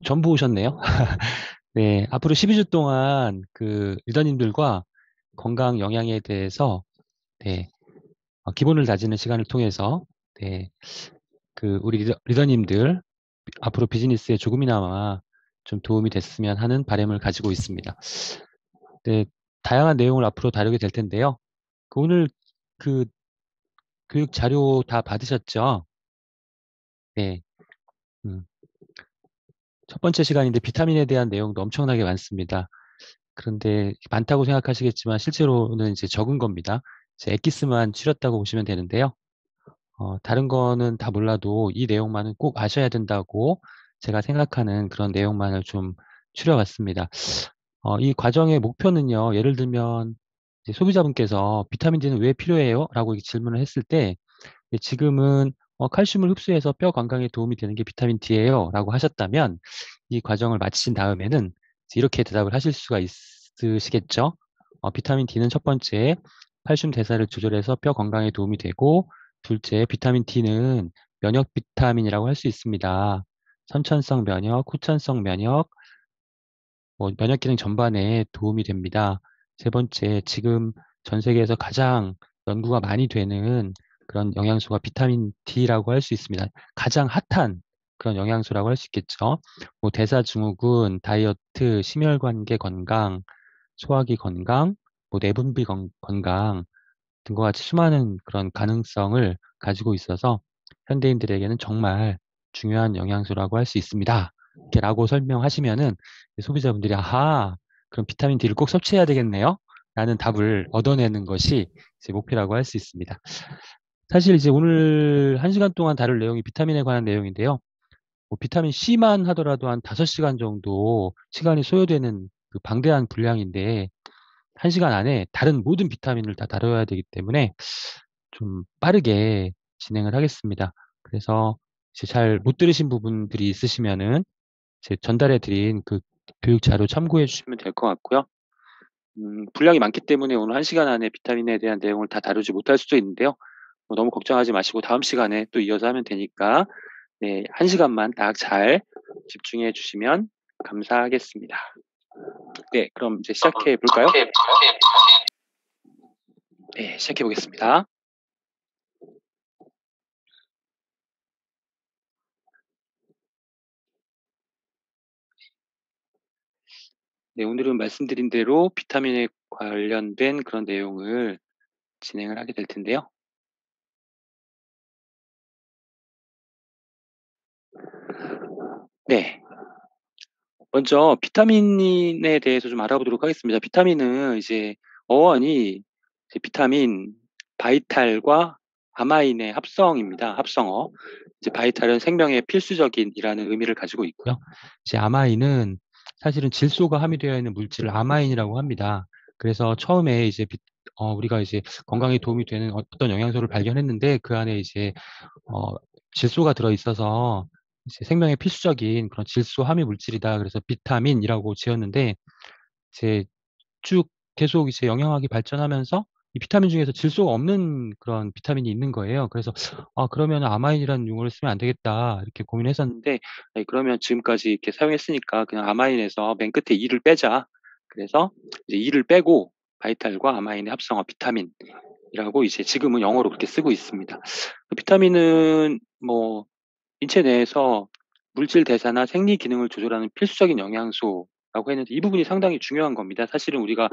전부 오셨네요. 네, 앞으로 12주 동안 그 리더님들과 건강 영양에 대해서 네, 기본을 다지는 시간을 통해서 네, 그 우리 리더님들 앞으로 비즈니스에 조금이나마 좀 도움이 됐으면 하는 바람을 가지고 있습니다. 네, 다양한 내용을 앞으로 다루게 될 텐데요. 오늘 그 교육 자료 다 받으셨죠? 네. 음, 첫 번째 시간인데 비타민에 대한 내용도 엄청나게 많습니다. 그런데 많다고 생각하시겠지만 실제로는 이제 적은 겁니다. 이제 엑기스만 추렸다고 보시면 되는데요. 다른 거는 다 몰라도 이 내용만은 꼭 아셔야 된다고 제가 생각하는 그런 내용만을 좀 추려봤습니다. 이 과정의 목표는요, 예를 들면 이제 소비자분께서 비타민 D는 왜 필요해요? 라고 질문을 했을 때 지금은 칼슘을 흡수해서 뼈 건강에 도움이 되는 게 비타민 D예요. 라고 하셨다면 이 과정을 마치신 다음에는 이렇게 대답을 하실 수가 있으시겠죠. 비타민 D는 첫 번째, 칼슘 대사를 조절해서 뼈 건강에 도움이 되고 둘째, 비타민 D는 면역 비타민이라고 할 수 있습니다. 선천성 면역, 후천성 면역, 면역 기능 전반에 도움이 됩니다. 세 번째, 지금 전 세계에서 가장 연구가 많이 되는 그런 영양소가 비타민 D라고 할 수 있습니다. 가장 핫한 그런 영양소라고 할 수 있겠죠. 대사증후군, 다이어트, 심혈관계 건강, 소화기 건강, 내분비 건강 등과 같이 수많은 그런 가능성을 가지고 있어서 현대인들에게는 정말 중요한 영양소라고 할 수 있습니다. 이렇게 라고 설명하시면은 소비자분들이 아하, 그럼 비타민 D를 꼭 섭취해야 되겠네요. 라는 답을 얻어내는 것이 제 목표라고 할 수 있습니다. 사실 이제 오늘 1시간 동안 다룰 내용이 비타민에 관한 내용인데요. 비타민 C만 하더라도 한 5시간 정도 시간이 소요되는 그 방대한 분량인데 1시간 안에 다른 모든 비타민을 다 다뤄야 되기 때문에 좀 빠르게 진행을 하겠습니다. 그래서 이제 잘 못 들으신 부분들이 있으시면은 제 전달해 드린 그 교육 자료 참고해 주시면 될 것 같고요. 분량이 많기 때문에 오늘 1시간 안에 비타민에 대한 내용을 다 다루지 못할 수도 있는데요. 너무 걱정하지 마시고 다음 시간에 또 이어서 하면 되니까 네, 1시간만 딱 잘 집중해 주시면 감사하겠습니다. 네, 그럼 이제 시작해 볼까요? 네, 시작해 보겠습니다. 네, 오늘은 말씀드린 대로 비타민에 관련된 그런 내용을 진행을 하게 될 텐데요. 네. 먼저 비타민에 대해서 좀 알아보도록 하겠습니다. 비타민은 이제 어원이 이제 비타민, 바이탈과 아마인의 합성입니다. 합성어. 이제 바이탈은 생명의 필수적인이라는 의미를 가지고 있고요. 이제 아마인은 사실은 질소가 함유되어 있는 물질을 아마인이라고 합니다. 그래서 처음에 이제 우리가 이제 건강에 도움이 되는 어떤 영양소를 발견했는데 그 안에 이제 질소가 들어 있어서 이제 생명의 필수적인 그런 질소 함유 물질이다. 그래서 비타민이라고 지었는데 이제 쭉 계속 이제 영양학이 발전하면서 이 비타민 중에서 질소가 없는 그런 비타민이 있는 거예요. 그래서 그러면 아마인이라는 용어를 쓰면 안 되겠다. 이렇게 고민했었는데 아니, 그러면 지금까지 이렇게 사용했으니까 그냥 아마인에서 맨 끝에 이를 빼자. 그래서 이제 이를 빼고 바이탈과 아마인의 합성어 비타민이라고 이제 지금은 영어로 그렇게 쓰고 있습니다. 비타민은 인체 내에서 물질 대사나 생리 기능을 조절하는 필수적인 영양소라고 했는데 이 부분이 상당히 중요한 겁니다. 사실은 우리가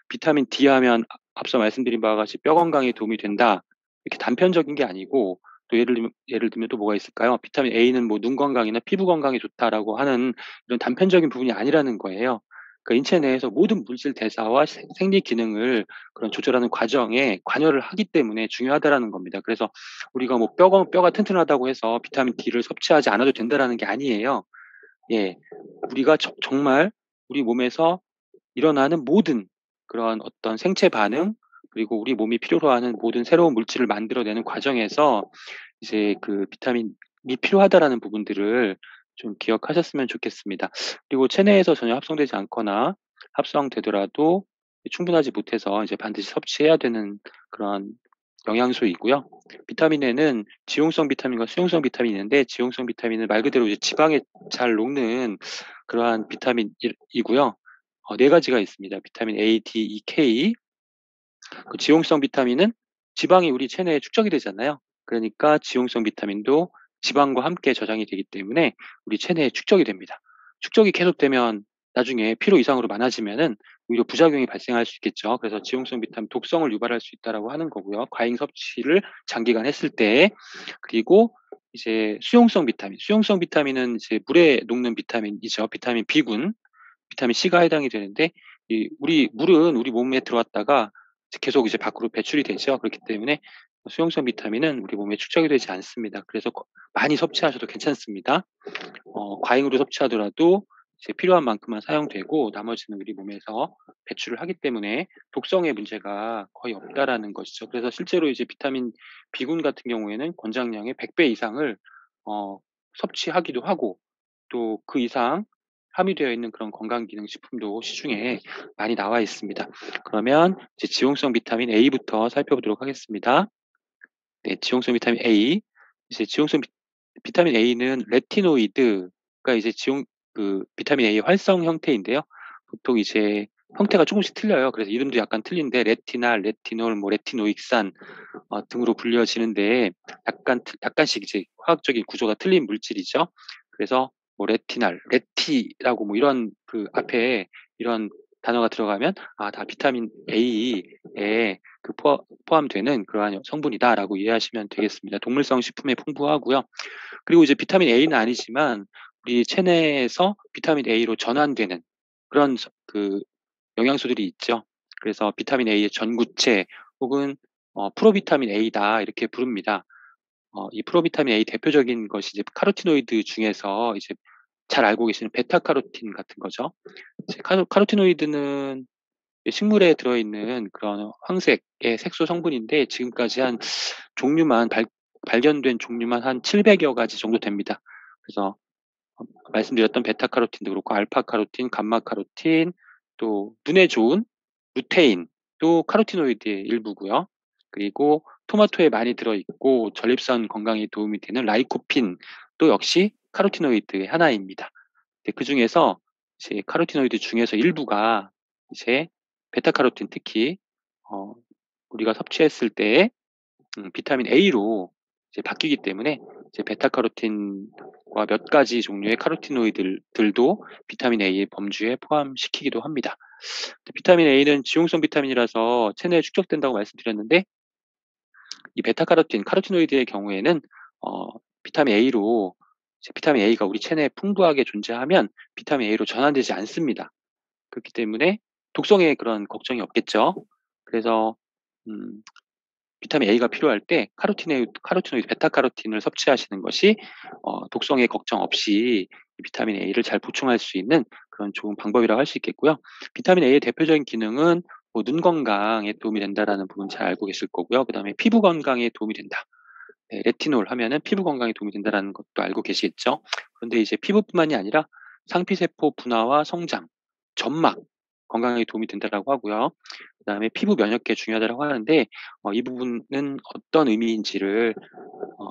비타민 D 하면 앞서 말씀드린 바와 같이 뼈 건강에 도움이 된다. 이렇게 단편적인 게 아니고 또 예를 들면 또 뭐가 있을까요? 비타민 A는 눈 건강이나 피부 건강에 좋다라고 하는 이런 단편적인 부분이 아니라는 거예요. 그러니까 인체 내에서 모든 물질 대사와 생리 기능을 그런 조절하는 과정에 관여를 하기 때문에 중요하다라는 겁니다. 그래서 우리가 뼈가 튼튼하다고 해서 비타민 D를 섭취하지 않아도 된다라는 게 아니에요. 예. 우리가 정말 우리 몸에서 일어나는 모든 그런 어떤 생체 반응 그리고 우리 몸이 필요로 하는 모든 새로운 물질을 만들어내는 과정에서 이제 그 비타민이 필요하다라는 부분들을 좀 기억하셨으면 좋겠습니다. 그리고 체내에서 전혀 합성되지 않거나 합성되더라도 충분하지 못해서 이제 반드시 섭취해야 되는 그런 영양소이고요. 비타민 N은 지용성 비타민과 수용성 비타민이 있는데 지용성 비타민은 말 그대로 이제 지방에 잘 녹는 그러한 비타민이고요. 네 가지가 있습니다. 비타민 A, D, E, K. 그 지용성 비타민은 지방이 우리 체내에 축적이 되잖아요. 그러니까 지용성 비타민도 지방과 함께 저장이 되기 때문에 우리 체내에 축적이 됩니다. 축적이 계속되면 나중에 필요 이상으로 많아지면은 오히려 부작용이 발생할 수 있겠죠. 그래서 지용성 비타민 독성을 유발할 수 있다라고 하는 거고요. 과잉 섭취를 장기간 했을 때. 그리고 이제 수용성 비타민. 수용성 비타민은 이제 물에 녹는 비타민이죠. 비타민 B군, 비타민 C가 해당이 되는데 이 우리 물은 우리 몸에 들어왔다가 계속 이제 밖으로 배출이 되죠. 그렇기 때문에 수용성 비타민은 우리 몸에 축적이 되지 않습니다. 그래서 많이 섭취하셔도 괜찮습니다. 과잉으로 섭취하더라도 이제 필요한 만큼만 사용되고 나머지는 우리 몸에서 배출을 하기 때문에 독성의 문제가 거의 없다라는 것이죠. 그래서 실제로 이제 비타민 B군 같은 경우에는 권장량의 100배 이상을 섭취하기도 하고 또 그 이상 함유되어 있는 그런 건강기능식품도 시중에 많이 나와 있습니다. 그러면 이제 지용성 비타민 A부터 살펴보도록 하겠습니다. 네, 지용성 비타민 A. 이제 지용성 비타민 A는 레티노이드가 이제 비타민 A의 활성 형태인데요. 보통 이제 형태가 조금씩 틀려요. 그래서 이름도 약간 틀린데 레티날, 레티놀, 뭐 레티노익산 등으로 불려지는데 약간씩 이제 화학적인 구조가 틀린 물질이죠. 그래서 뭐 레티날, 레티라고 뭐 이런 그 앞에 이런 단어가 들어가면 다 비타민 A에 그 포함되는 그러한 성분이다라고 이해하시면 되겠습니다. 동물성 식품에 풍부하고요. 그리고 이제 비타민 A는 아니지만 우리 체내에서 비타민 A로 전환되는 그런 그 영양소들이 있죠. 그래서 비타민 A의 전구체 혹은 프로비타민 A다 이렇게 부릅니다. 이 프로비타민 A 대표적인 것이 이제 카로티노이드 중에서 이제 잘 알고 계시는 베타카로틴 같은 거죠. 이제 카로티노이드는 식물에 들어있는 그런 황색의 색소 성분인데 지금까지 한 종류만 발견된 종류만 한 700여 가지 정도 됩니다. 그래서 말씀드렸던 베타카로틴도 그렇고 알파카로틴, 감마카로틴, 또 눈에 좋은 루테인, 또 카로티노이드의 일부고요. 그리고 토마토에 많이 들어있고 전립선 건강에 도움이 되는 라이코핀 또 역시 카로티노이드의 하나입니다. 그 중에서 이제 카로티노이드 중에서 일부가 이제 베타카로틴 특히 우리가 섭취했을 때 비타민 A로 이제 바뀌기 때문에 이제 베타카로틴과 몇 가지 종류의 카로티노이드들도 비타민 A의 범주에 포함시키기도 합니다. 비타민 A는 지용성 비타민이라서 체내에 축적된다고 말씀드렸는데 이 베타카로틴, 카로티노이드의 경우에는 비타민 A로 이제 비타민 A가 우리 체내에 풍부하게 존재하면 비타민 A로 전환되지 않습니다. 그렇기 때문에 독성에 그런 걱정이 없겠죠. 그래서 비타민 A가 필요할 때 카로티노이드, 베타카로틴을 섭취하시는 것이 독성에 걱정 없이 비타민 A를 잘 보충할 수 있는 그런 좋은 방법이라고 할 수 있겠고요. 비타민 A의 대표적인 기능은 뭐 눈 건강에 도움이 된다라는 부분 잘 알고 계실 거고요. 그다음에 피부 건강에 도움이 된다. 네, 레티놀 하면은 피부 건강에 도움이 된다라는 것도 알고 계시겠죠. 그런데 이제 피부뿐만이 아니라 상피세포 분화와 성장, 점막 건강에 도움이 된다라고 하고요. 그다음에 피부 면역계에 중요하다고 하는데 이 부분은 어떤 의미인지를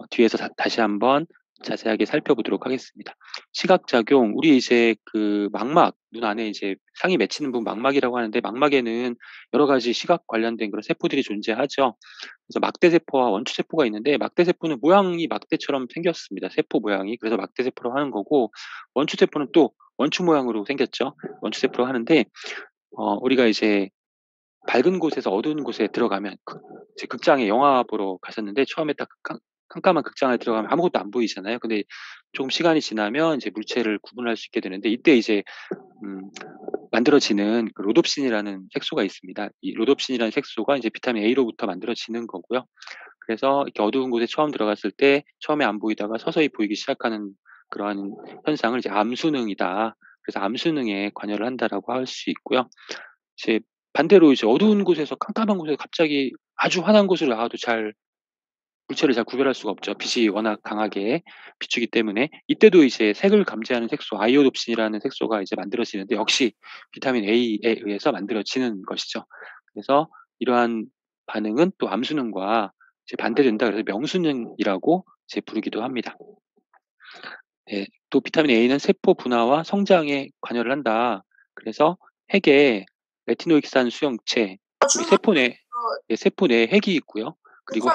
뒤에서 다시 한번 자세하게 살펴보도록 하겠습니다. 시각작용, 우리 이제 그 망막, 눈 안에 이제 상이 맺히는 부분 망막이라고 하는데 망막에는 여러 가지 시각 관련된 그런 세포들이 존재하죠. 그래서 막대세포와 원추세포가 있는데 막대세포는 모양이 막대처럼 생겼습니다. 세포 모양이. 그래서 막대세포라고 하는 거고 원추세포는 또 원추 모양으로 생겼죠. 원추세포라고 하는데 우리가 이제 밝은 곳에서 어두운 곳에 들어가면 이제 극장에 영화 보러 가셨는데 처음에 딱 깜깜한 극장에 들어가면 아무것도 안 보이잖아요. 근데 조금 시간이 지나면 이제 물체를 구분할 수 있게 되는데 이때 이제 만들어지는 그 로놉신이라는 색소가 있습니다. 이 로놉신이라는 색소가 이제 비타민 A로부터 만들어지는 거고요. 그래서 이렇게 어두운 곳에 처음 들어갔을 때 처음에 안 보이다가 서서히 보이기 시작하는 그러한 현상을 이제 암순응이다. 그래서 암순응에 관여를 한다라고 할 수 있고요. 이제 반대로 이제 어두운 곳에서 깜깜한 곳에서 갑자기 아주 환한 곳으로 나와도 물체를 잘 구별할 수가 없죠. 빛이 워낙 강하게 비추기 때문에. 이때도 이제 색을 감지하는 색소 아이오놉신이라는 색소가 이제 만들어지는데 역시 비타민 A에 의해서 만들어지는 것이죠. 그래서 이러한 반응은 또 암순응과 이제 반대된다. 그래서 명수능이라고 이제 부르기도 합니다. 네. 또 비타민 A는 세포 분화와 성장에 관여를 한다. 그래서 핵에 레티노익산 수용체, 우리 세포 내 네, 세포 내에 핵이 있고요. 그리고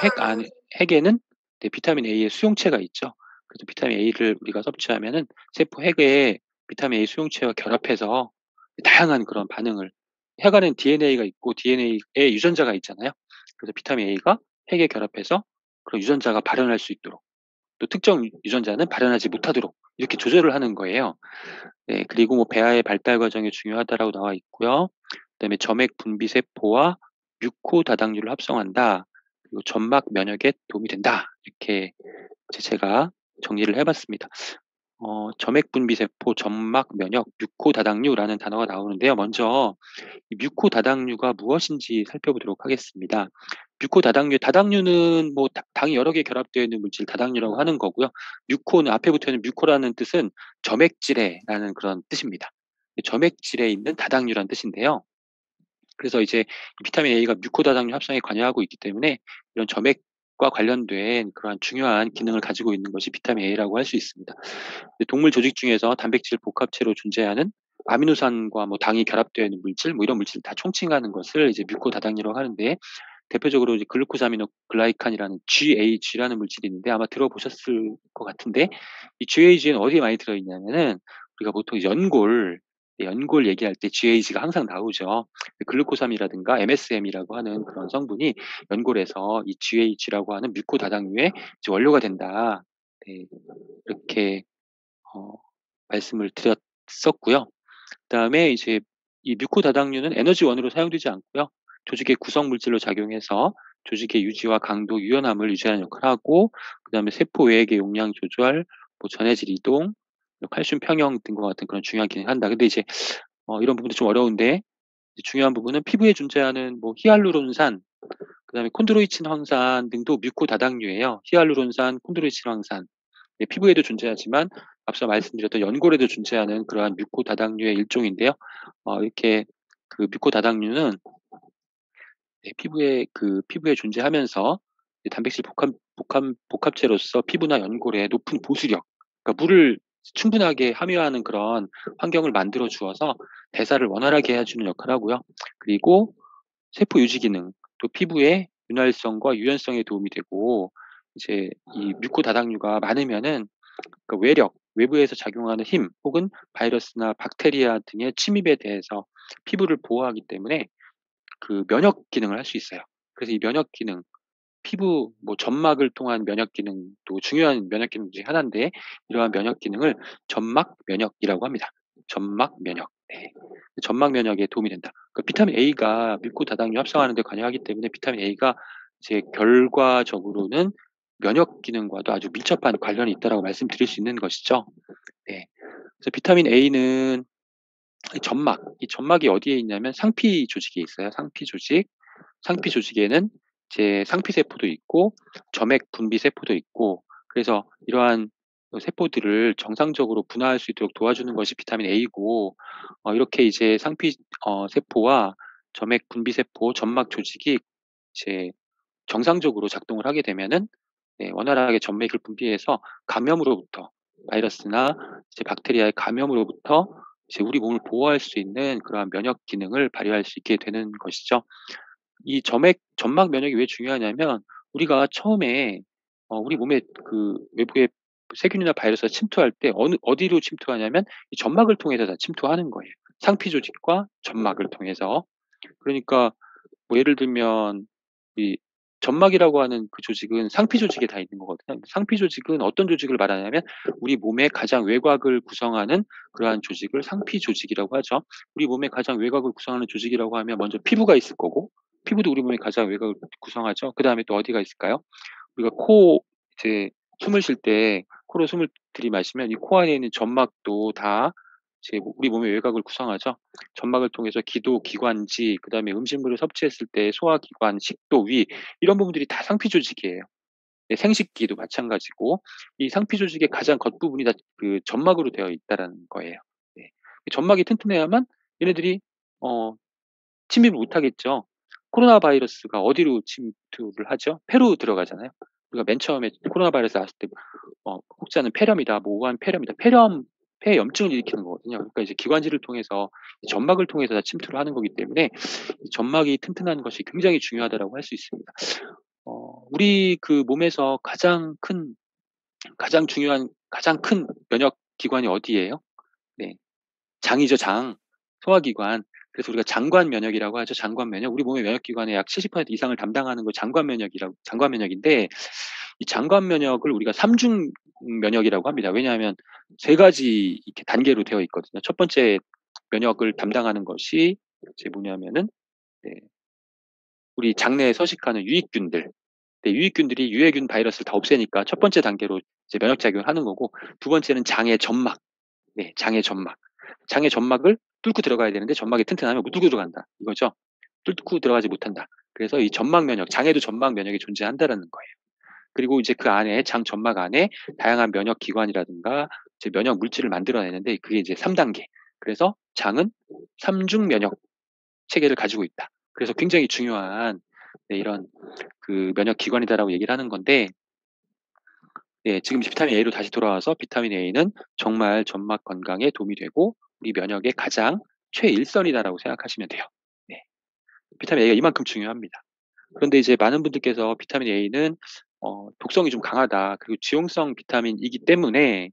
핵에는 네, 비타민 A의 수용체가 있죠. 그래서 비타민 A를 우리가 섭취하면은 세포 핵에 비타민 A 수용체와 결합해서 다양한 그런 반응을, 핵 안에는 DNA가 있고 DNA에 유전자가 있잖아요. 그래서 비타민 A가 핵에 결합해서 그런 유전자가 발현할 수 있도록, 또 특정 유전자는 발현하지 못하도록 이렇게 조절을 하는 거예요. 네, 그리고 뭐 배아의 발달 과정에 중요하다라고 나와 있고요. 그다음에 점액 분비 세포와 뮤코 다당류를 합성한다. 그리고 점막 면역에 도움이 된다. 이렇게 제가 정리를 해봤습니다. 점액 분비 세포, 점막 면역, 뮤코 다당류라는 단어가 나오는데요. 먼저 이 뮤코 다당류가 무엇인지 살펴보도록 하겠습니다. 뮤코 다당류, 다당류는 뭐 당이 여러 개 결합되어 있는 물질 다당류라고 하는 거고요. 뮤코는 앞에 붙어 있는 뮤코라는 뜻은 점액질에라는 그런 뜻입니다. 점액질에 있는 다당류라는 뜻인데요. 그래서 이제 비타민 A가 뮤코 다당류 합성에 관여하고 있기 때문에 이런 점액과 관련된 그러한 중요한 기능을 가지고 있는 것이 비타민 A라고 할 수 있습니다. 동물 조직 중에서 단백질 복합체로 존재하는 아미노산과 뭐 당이 결합되어 있는 물질, 뭐 이런 물질을 다 총칭하는 것을 이제 뮤코 다당류라고 하는데, 대표적으로 이제 글루코사미노글라이칸이라는 GAG라는 물질이 있는데 아마 들어보셨을 것 같은데, 이 GAG는 어디에 많이 들어있냐면은 우리가 보통 연골 얘기할 때 GAG가 항상 나오죠. 글루코삼이라든가 MSM이라고 하는 그런 성분이 연골에서 이 GAG라고 하는 뮤코 다당류의 이제 원료가 된다. 네, 이렇게 말씀을 드렸었고요. 그다음에 이제 이 뮤코 다당류는 에너지원으로 사용되지 않고요. 조직의 구성 물질로 작용해서 조직의 유지와 강도, 유연함을 유지하는 역할을 하고, 그다음에 세포 외액의 용량 조절, 뭐 전해질 이동, 칼슘 평형 등과 같은 그런 중요한 기능을 한다. 근데 이제 이런 부분도 좀 어려운데, 이제 중요한 부분은 피부에 존재하는 뭐 히알루론산, 그다음에 콘드로이친 황산 등도 뮤코 다당류예요. 히알루론산, 콘드로이친 황산. 네, 피부에도 존재하지만 앞서 말씀드렸던 연골에도 존재하는 그러한 뮤코 다당류의 일종인데요. 이렇게 그 뮤코 다당류는 네, 피부에 존재하면서 단백질 복합체로서 피부나 연골에 높은 보수력, 그러니까 물을 충분하게 함유하는 그런 환경을 만들어 주어서 대사를 원활하게 해주는 역할을 하고요. 그리고 세포 유지 기능, 또 피부의 윤활성과 유연성에 도움이 되고, 이제 이 뮤코 다당류가 많으면은 그 외부에서 작용하는 힘 혹은 바이러스나 박테리아 등의 침입에 대해서 피부를 보호하기 때문에 그 면역 기능을 할 수 있어요. 그래서 이 면역 기능, 피부 뭐 점막을 통한 면역 기능도 중요한 면역 기능 중에 하나인데, 이러한 면역 기능을 점막 면역이라고 합니다. 점막 면역. 네. 점막 면역에 도움이 된다. 그 비타민 A가 뮤코 다당류 합성하는 데 관여하기 때문에 비타민 A가 이제 결과적으로는 면역 기능과도 아주 밀접한 관련이 있다라고 말씀드릴 수 있는 것이죠. 네. 그래서 비타민 A는 이 점막이 어디에 있냐면 상피 조직에 있어요. 상피 조직. 상피 조직에는 이제 상피 세포도 있고 점액 분비 세포도 있고, 그래서 이러한 세포들을 정상적으로 분화할 수 있도록 도와주는 것이 비타민 A고, 이렇게 이제 상피 세포와 점액 분비 세포, 점막 조직이 이제 정상적으로 작동을 하게 되면은 네, 원활하게 점맥을 분비해서 감염으로부터, 바이러스나 이제 박테리아의 감염으로부터 이제 우리 몸을 보호할 수 있는 그러한 면역 기능을 발휘할 수 있게 되는 것이죠. 이 점막 면역이 왜 중요하냐면, 우리가 처음에 우리 몸에 그 외부의 세균이나 바이러스가 침투할 때 어디로 침투하냐면 이 점막을 통해서 다 침투하는 거예요. 상피 조직과 점막을 통해서. 그러니까 뭐 예를 들면 이 점막이라고 하는 그 조직은 상피 조직에 다 있는 거거든요. 상피 조직은 어떤 조직을 말하냐면 우리 몸의 가장 외곽을 구성하는 그러한 조직을 상피 조직이라고 하죠. 우리 몸의 가장 외곽을 구성하는 조직이라고 하면 먼저 피부가 있을 거고, 피부도 우리 몸의 가장 외곽을 구성하죠. 그다음에 또 어디가 있을까요? 우리가 이제 숨을 쉴 때 코로 숨을 들이마시면 이 코 안에 있는 점막도 다 이제 우리 몸의 외곽을 구성하죠. 점막을 통해서 기도, 기관지, 그다음에 음식물을 섭취했을 때 소화기관, 식도, 위, 이런 부분들이 다 상피 조직이에요. 네, 생식기도 마찬가지고 이 상피 조직의 가장 겉부분이 다 그 점막으로 되어 있다라는 거예요. 네. 점막이 튼튼해야만 얘네들이 어 침입을 못 하겠죠. 코로나 바이러스가 어디로 침투를 하죠? 폐로 들어가잖아요. 우리가 맨 처음에 코로나 바이러스 나왔을 때 혹자는 폐렴이다, 뭐 우한 폐렴이다. 폐염증을 일으키는 거거든요. 그러니까 이제 기관지를 통해서 점막을 통해서 다 침투를 하는 거기 때문에 이 점막이 튼튼한 것이 굉장히 중요하다라고 할 수 있습니다. 우리 그 몸에서 가장 중요한 가장 큰 면역 기관이 어디예요? 네. 장이죠, 장. 소화기관. 그래서 우리가 장관 면역이라고 하죠. 장관 면역. 우리 몸의 면역 기관의 약 70% 이상을 담당하는 걸 장관 면역인데, 이 장관 면역을 우리가 삼중 면역이라고 합니다. 왜냐하면 세 가지 이렇게 단계로 되어 있거든요. 첫 번째 면역을 담당하는 것이 이제 뭐냐면은, 네, 우리 장내에 서식하는 유익균들. 네, 유익균들이 유해균 바이러스를 다 없애니까 첫 번째 단계로 이제 면역 작용을 하는 거고, 두 번째는 장의 점막. 네, 장의 점막. 장의 점막을 뚫고 들어가야 되는데 전막이 튼튼하면 못 뚫고 들어간다. 이거죠. 뚫고 들어가지 못한다. 그래서 이 점막 면역, 장에도 점막 면역이 존재한다라는 거예요. 그리고 이제 그 안에 장 점막 안에 다양한 면역 기관이라든가 이제 면역 물질을 만들어내는데 그게 이제 3단계. 그래서 장은 삼중 면역 체계를 가지고 있다. 그래서 굉장히 중요한 네, 이런 그 면역 기관이다라고 얘기를 하는 건데, 네, 지금 비타민 A로 다시 돌아와서 비타민 A는 정말 점막 건강에 도움이 되고 우리 면역의 가장 최일선이다라고 생각하시면 돼요. 네, 비타민 A가 이만큼 중요합니다. 그런데 이제 많은 분들께서 비타민 A는 독성이 좀 강하다. 그리고 지용성 비타민이기 때문에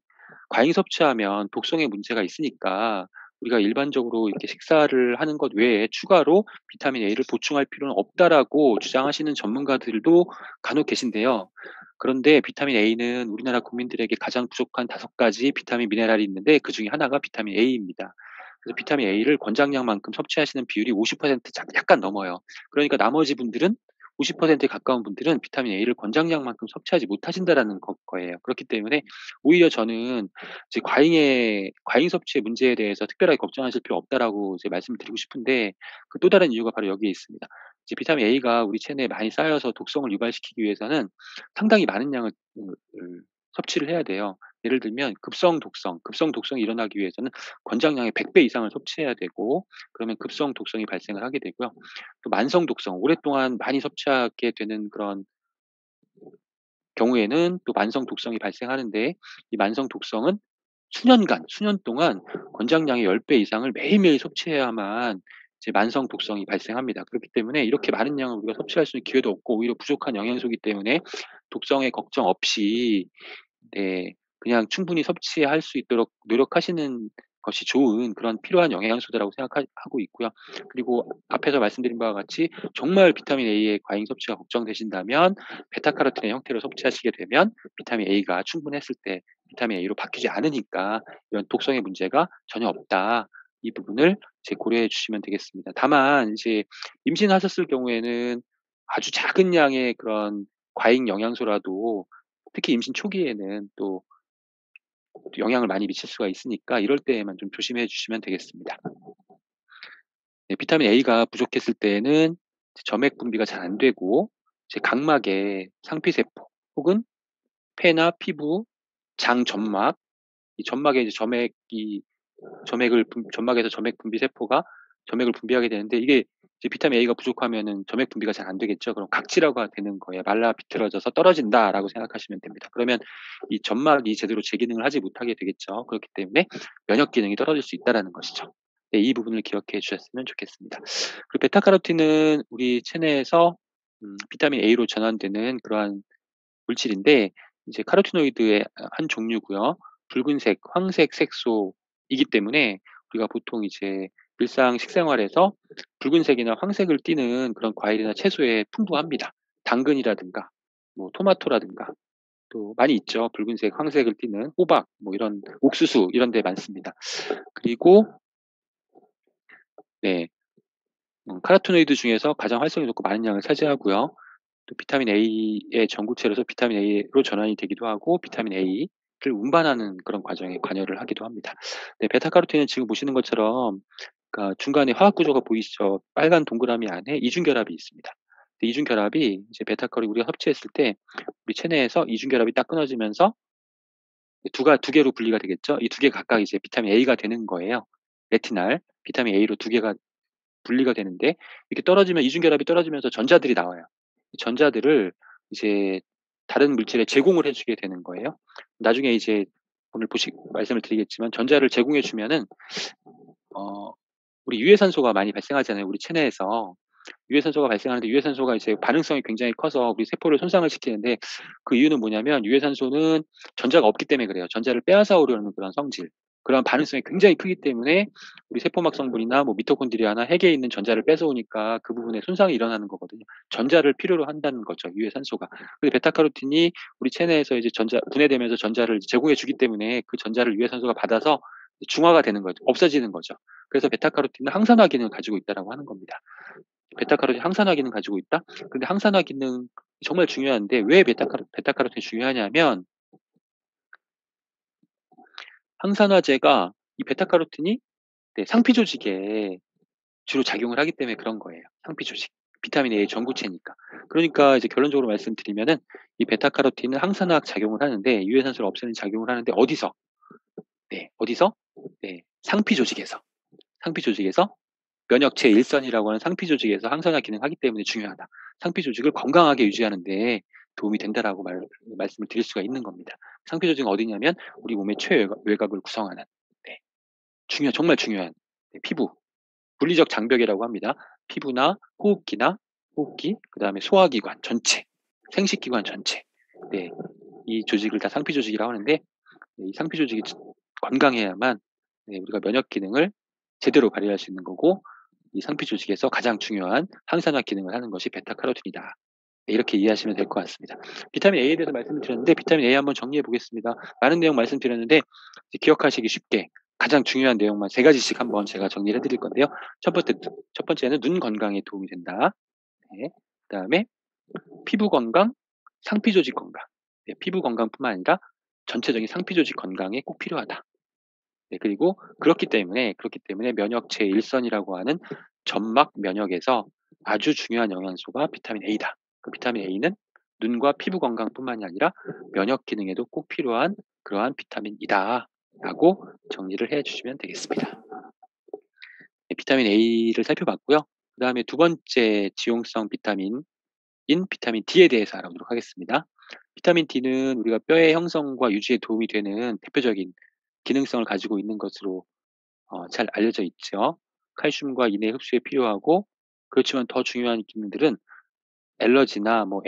과잉 섭취하면 독성에 문제가 있으니까 우리가 일반적으로 이렇게 식사를 하는 것 외에 추가로 비타민 A를 보충할 필요는 없다라고 주장하시는 전문가들도 간혹 계신데요. 그런데 비타민 A는 우리나라 국민들에게 가장 부족한 5가지 비타민 미네랄이 있는데 그중에 하나가 비타민 A입니다. 그래서 비타민 A를 권장량만큼 섭취하시는 비율이 50% 약간 넘어요. 그러니까 나머지 분들은 50%에 가까운 분들은 비타민 A를 권장량만큼 섭취하지 못하신다라는 거예요. 그렇기 때문에 오히려 저는 이제 과잉 섭취의 문제에 대해서 특별하게 걱정하실 필요 없다라고 이제 말씀을 드리고 싶은데, 그 또 다른 이유가 바로 여기에 있습니다. 이제 비타민 A가 우리 체내에 많이 쌓여서 독성을 유발시키기 위해서는 상당히 많은 양을 섭취를 해야 돼요. 예를 들면 급성 독성이 일어나기 위해서는 권장량의 100배 이상을 섭취해야 되고, 그러면 급성 독성이 발생을 하게 되고요. 또 만성 독성, 오랫동안 많이 섭취하게 되는 그런 경우에는 또 만성 독성이 발생하는데, 이 만성 독성은 수년 동안 권장량의 10배 이상을 매일매일 섭취해야만 이제 만성 독성이 발생합니다. 그렇기 때문에 이렇게 많은 양을 우리가 섭취할 수 있는 기회도 없고 오히려 부족한 영양소이기 때문에 독성에 걱정 없이 네, 그냥 충분히 섭취할 수 있도록 노력하시는 것이 좋은 그런 필요한 영양소다라고 생각하고 있고요. 그리고 앞에서 말씀드린 바와 같이 정말 비타민 A의 과잉 섭취가 걱정되신다면 베타카로틴의 형태로 섭취하시게 되면 비타민 A가 충분했을 때 비타민 A로 바뀌지 않으니까 이런 독성의 문제가 전혀 없다. 이 부분을 이제 고려해 주시면 되겠습니다. 다만 이제 임신하셨을 경우에는 아주 작은 양의 그런 과잉 영양소라도 특히 임신 초기에는 또 영향을 많이 미칠 수가 있으니까 이럴 때에만 좀 조심해 주시면 되겠습니다. 네, 비타민 A가 부족했을 때에는 점액 분비가 잘 안 되고 이제 각막의 상피세포 혹은 폐나 피부, 장 점막, 이 점막에 이제 점막에서 점액 분비 세포가 점액을 분비하게 되는데, 이게 이제 비타민 A가 부족하면은 점액 분비가 잘 안 되겠죠. 그럼 각질화가 되는 거예요. 말라 비틀어져서 떨어진다라고 생각하시면 됩니다. 그러면 이 점막이 제대로 제 기능을 하지 못하게 되겠죠. 그렇기 때문에 면역 기능이 떨어질 수 있다라는 것이죠. 네, 이 부분을 기억해 주셨으면 좋겠습니다. 그리고 베타카로틴은 우리 체내에서 비타민 A로 전환되는 그러한 물질인데 이제 카로티노이드의 한 종류고요. 붉은색, 황색 색소이기 때문에 우리가 보통 이제 일상 식생활에서 붉은색이나 황색을 띠는 그런 과일이나 채소에 풍부합니다. 당근이라든가 뭐 토마토라든가 또 많이 있죠. 붉은색, 황색을 띠는 호박, 뭐 이런 옥수수 이런 데 많습니다. 그리고 네, 카로티노이드 중에서 가장 활성이 높고 많은 양을 차지하고요. 또 비타민 A의 전구체로서 비타민 A로 전환이 되기도 하고 비타민 A를 운반하는 그런 과정에 관여를 하기도 합니다. 네, 베타카로틴은 지금 보시는 것처럼 그러니까 중간에 화학 구조가 보이시죠? 빨간 동그라미 안에 이중결합이 있습니다. 이중결합이 이제 베타카로 우리가 섭취했을 때 우리 체내에서 이중결합이 딱 끊어지면서 두 개로 분리가 되겠죠? 이 두 개 각각 이제 비타민 A가 되는 거예요. 레티날, 비타민 A로 두 개가 분리가 되는데 이렇게 떨어지면 이중결합이 떨어지면서 전자들이 나와요. 전자들을 이제 다른 물질에 제공을 해주게 되는 거예요. 나중에 이제 오늘 말씀을 드리겠지만 전자를 제공해 주면은 우리 유해산소가 많이 발생하잖아요. 우리 체내에서 유해산소가 발생하는데 유해산소가 이제 반응성이 굉장히 커서 우리 세포를 손상을 시키는데 그 이유는 뭐냐면 유해산소는 전자가 없기 때문에 그래요. 전자를 빼앗아 오려는 그런 성질. 그런 반응성이 굉장히 크기 때문에 우리 세포막 성분이나 뭐 미토콘드리아나 핵에 있는 전자를 뺏어오니까 그 부분에 손상이 일어나는 거거든요. 전자를 필요로 한다는 거죠. 유해산소가. 근데 베타카로틴이 우리 체내에서 이제 분해되면서 전자를 제공해 주기 때문에 그 전자를 유해산소가 받아서 중화가 되는 거죠. 없어지는 거죠. 그래서 베타카로틴은 항산화 기능을 가지고 있다라고 하는 겁니다. 베타카로틴 항산화 기능 가지고 있다? 근데 항산화 기능 정말 중요한데 왜 베타카로틴이 중요하냐면 항산화제가 이 베타카로틴이 상피 조직에 주로 작용을 하기 때문에 그런 거예요. 상피 조직. 비타민 A의 전구체니까. 그러니까 이제 결론적으로 말씀드리면은 이 베타카로틴은 항산화학 작용을 하는데 유해산소를 없애는 작용을 하는데 어디서? 어디서? 상피 조직에서. 상피 조직에서 면역체 일선이라고 하는 상피 조직에서 항산화 기능하기 때문에 중요하다. 상피 조직을 건강하게 유지하는 데 도움이 된다라고 말씀을 드릴 수가 있는 겁니다. 상피 조직은 어디냐면 우리 몸의 최외곽을 구성하는 정말 중요한 피부, 물리적 장벽이라고 합니다. 피부나 호흡기, 그 다음에 소화기관 전체, 생식기관 전체. 이 조직을 다 상피 조직이라고 하는데 이 상피 조직이 건강해야만 우리가 면역 기능을 제대로 발휘할 수 있는 거고 이 상피 조직에서 가장 중요한 항산화 기능을 하는 것이 베타카로틴이다. 이렇게 이해하시면 될 것 같습니다. 비타민 A에 대해서 말씀을 드렸는데 비타민 A 한번 정리해 보겠습니다. 많은 내용 말씀드렸는데 기억하시기 쉽게 가장 중요한 내용만 3가지씩 한번 제가 정리를 해드릴 건데요. 첫 번째는 눈 건강에 도움이 된다. 그 다음에 피부 건강, 상피 조직 건강. 피부 건강뿐만 아니라 전체적인 상피 조직 건강에 꼭 필요하다. 그리고 그렇기 때문에 면역체 일선이라고 하는 점막 면역에서 아주 중요한 영양소가 비타민 A다. 그 비타민 A는 눈과 피부 건강뿐만이 아니라 면역 기능에도 꼭 필요한 그러한 비타민이다. 라고 정리를 해주시면 되겠습니다. 비타민 A를 살펴봤고요. 그 다음에 두 번째 지용성 비타민인 비타민 D에 대해서 알아보도록 하겠습니다. 비타민 D는 우리가 뼈의 형성과 유지에 도움이 되는 대표적인 기능성을 가지고 있는 것으로 잘 알려져 있죠. 칼슘과 인의 흡수에 필요하고 그렇지만 더 중요한 기능들은 알러지나 뭐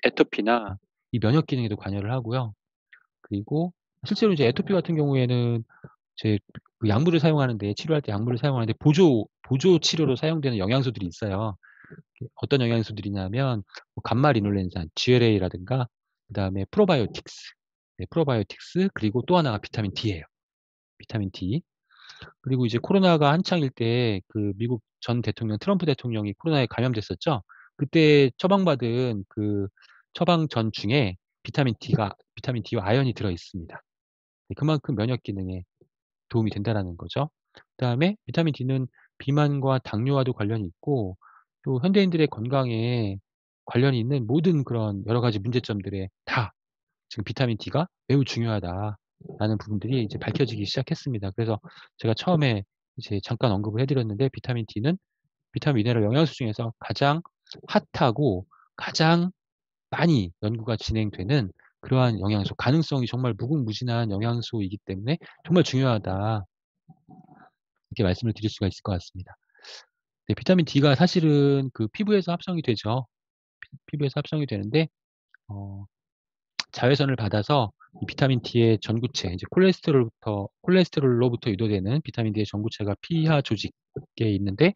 애토피나 이 면역 기능에도 관여를 하고요. 그리고 실제로 이제 애토피 같은 경우에는 이제 그 약물을 사용하는데 치료할 때 약물을 사용하는데 보조 치료로 사용되는 영양소들이 있어요. 어떤 영양소들이냐면 뭐 감마리놀렌산, GLA라든가 그다음에 프로바이오틱스 그리고 또 하나가 비타민 D예요. 비타민 D. 그리고 이제 코로나가 한창일 때 그 미국 전 대통령 트럼프 대통령이 코로나에 감염됐었죠. 그때 처방받은 그 처방 전 중에 비타민 D와 아연이 들어 있습니다. 그만큼 면역 기능에 도움이 된다라는 거죠. 그다음에 비타민 D는 비만과 당뇨와도 관련이 있고 또 현대인들의 건강에 관련이 있는 모든 그런 여러 가지 문제점들에 다 지금 비타민 D가 매우 중요하다라는 부분들이 이제 밝혀지기 시작했습니다. 그래서 제가 처음에 이제 잠깐 언급을 해드렸는데 비타민 D는 비타민 미네랄 영양소 중에서 가장 핫하고 가장 많이 연구가 진행되는 그러한 영양소, 가능성이 정말 무궁무진한 영양소이기 때문에 정말 중요하다. 이렇게 말씀을 드릴 수가 있을 것 같습니다. 비타민 D가 사실은 그 피부에서 합성이 되죠. 피부에서 합성이 되는데 자외선을 받아서 이 비타민 D의 전구체, 이제 콜레스테롤로부터 유도되는 비타민 D의 전구체가 피하 조직에 있는데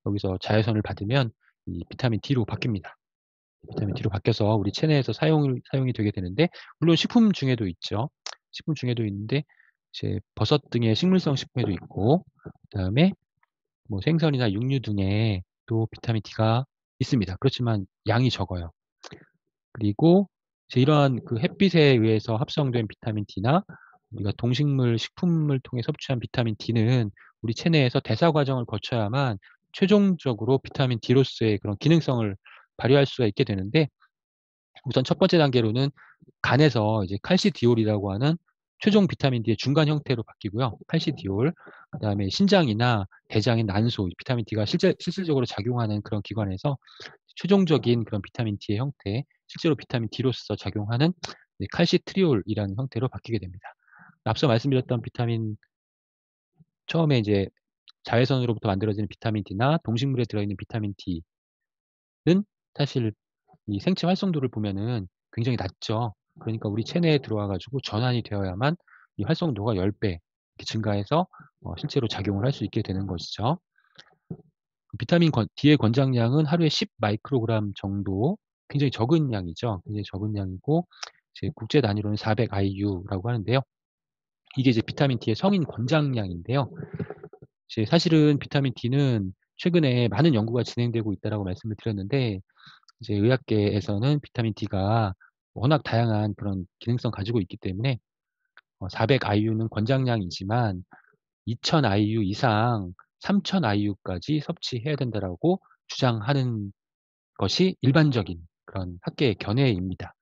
여기서 자외선을 받으면 이 비타민 D로 바뀝니다. 비타민 D로 바뀌어서 우리 체내에서 사용이 되게 되는데 물론 식품 중에도 있죠. 식품 중에도 있는데 이제 버섯 등의 식물성 식품에도 있고 그다음에 뭐 생선이나 육류 등에 또 비타민 D가 있습니다. 그렇지만 양이 적어요. 그리고 이제 이러한 그 햇빛에 의해서 합성된 비타민 D나 우리가 동식물 식품을 통해 섭취한 비타민 D는 우리 체내에서 대사 과정을 거쳐야만 최종적으로 비타민 D로서의 그런 기능성을 발휘할 수가 있게 되는데 우선 첫 번째 단계로는 간에서 이제 칼시디올이라고 하는 최종 비타민 D의 중간 형태로 바뀌고요. 칼시디올, 그다음에 신장이나 대장의 난소, 비타민 D가 실질적으로 작용하는 그런 기관에서 최종적인 그런 비타민 D의 형태, 실제로 비타민 D로서 작용하는 칼시트리올이라는 형태로 바뀌게 됩니다. 앞서 말씀드렸던 비타민 처음에 이제 자외선으로부터 만들어지는 비타민 D나 동식물에 들어있는 비타민 D는 사실 이 생체 활성도를 보면은 굉장히 낮죠. 그러니까 우리 체내에 들어와 가지고 전환이 되어야만 이 활성도가 10배 이렇게 증가해서 실제로 작용을 할 수 있게 되는 것이죠. 비타민 D의 권장량은 하루에 10 마이크로그램 정도, 굉장히 적은 양이죠. 굉장히 적은 양이고 이제 국제 단위로는 400 IU라고 하는데요. 이게 이제 비타민 D의 성인 권장량인데요. 이제 사실은 비타민 D는 최근에 많은 연구가 진행되고 있다라고 말씀을 드렸는데, 이제 의학계에서는 비타민 D가 워낙 다양한 그런 기능성 가지고 있기 때문에 400 IU는 권장량이지만 2000 IU 이상 3000 IU까지 섭취해야 된다라고 주장하는 것이 일반적인 그런 학계의 견해입니다.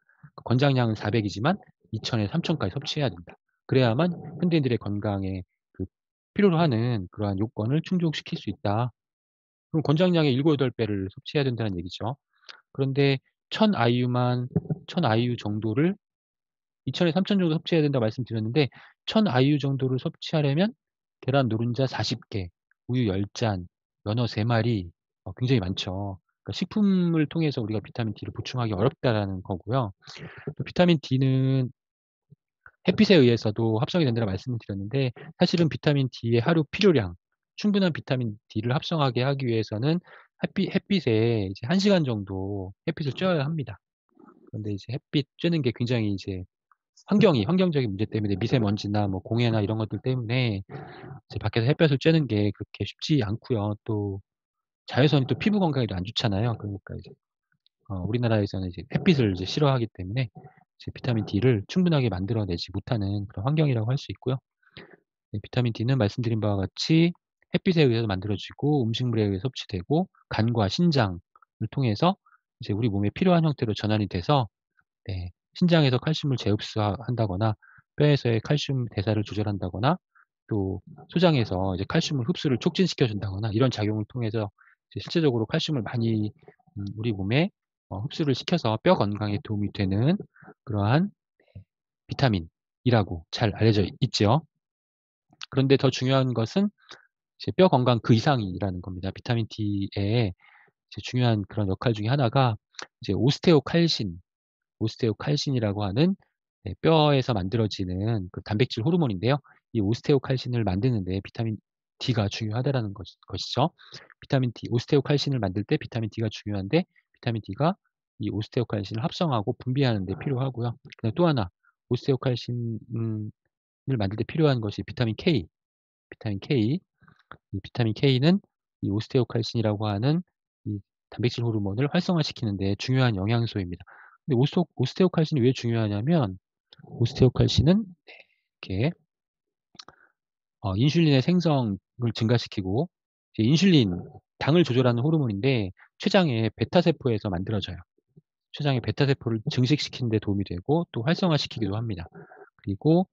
권장량은 400이지만 2000에서 3000까지 섭취해야 된다. 그래야만 현대인들의 건강에 그 필요로 하는 그러한 요건을 충족시킬 수 있다. 그럼 권장량의 7, 8배를 섭취해야 된다는 얘기죠. 그런데 1000 IU만 1000 IU 정도를 2000에서 3000 정도 섭취해야 된다고 말씀드렸는데, 1000 IU 정도를 섭취하려면 계란 노른자 40개, 우유 10잔, 연어 3마리, 굉장히 많죠. 그러니까 식품을 통해서 우리가 비타민 D를 보충하기 어렵다라는 거고요. 또 비타민 D는 햇빛에 의해서도 합성이 된다고 말씀을 드렸는데, 사실은 비타민 D의 하루 필요량, 충분한 비타민 D를 합성하게 하기 위해서는 햇빛에 이제 1시간 정도 햇빛을 쬐어야 합니다. 그런데 이제 햇빛 쬐는 게 굉장히 이제 환경적인 문제 때문에, 미세먼지나 뭐 공해나 이런 것들 때문에 이제 밖에서 햇볕을 쬐는 게 그렇게 쉽지 않고요. 또 자외선이 또 피부 건강에도 안 좋잖아요. 그러니까 이제 우리나라에서는 이제 햇빛을 이제 싫어하기 때문에 이제 비타민 D를 충분하게 만들어내지 못하는 그런 환경이라고 할 수 있고요. 네, 비타민 D는 말씀드린 바와 같이 햇빛에 의해서 만들어지고 음식물에 의해 섭취되고 간과 신장을 통해서 이제 우리 몸에 필요한 형태로 전환이 돼서, 네, 신장에서 칼슘을 재흡수한다거나 뼈에서의 칼슘 대사를 조절한다거나 또 소장에서 이제 칼슘을 흡수를 촉진시켜 준다거나 이런 작용을 통해서 이제 실제적으로 칼슘을 많이 우리 몸에 흡수를 시켜서 뼈 건강에 도움이 되는 그러한 비타민이라고 잘 알려져 있죠. 그런데 더 중요한 것은 이제 뼈 건강 그 이상이라는 겁니다. 비타민 D의 이제 중요한 그런 역할 중에 하나가 이제 오스테오칼신이라고 하는, 네, 뼈에서 만들어지는 그 단백질 호르몬인데요. 이 오스테오칼신을 만드는 데 비타민 D가 중요하다라는 것이죠. 비타민 D, 오스테오칼신을 만들 때 비타민 D가 중요한데, 비타민 D가 이 오스테오칼신을 합성하고 분비하는 데 필요하고요. 그다음에 또 하나, 오스테오칼신을 만들 때 필요한 것이 비타민 K. 비타민 K. 이 비타민 K는 이 오스테오칼신이라고 하는 이 단백질 호르몬을 활성화시키는 데 중요한 영양소입니다. 근데 오스테오칼신이 왜 중요하냐면, 오스테오칼신은 이렇게 인슐린의 생성을 증가시키고, 이제 인슐린, 당을 조절하는 호르몬인데 췌장의 베타 세포에서 만들어져요. 췌장의 베타 세포를 증식시키는 데 도움이 되고 또 활성화시키기도 합니다. 그리고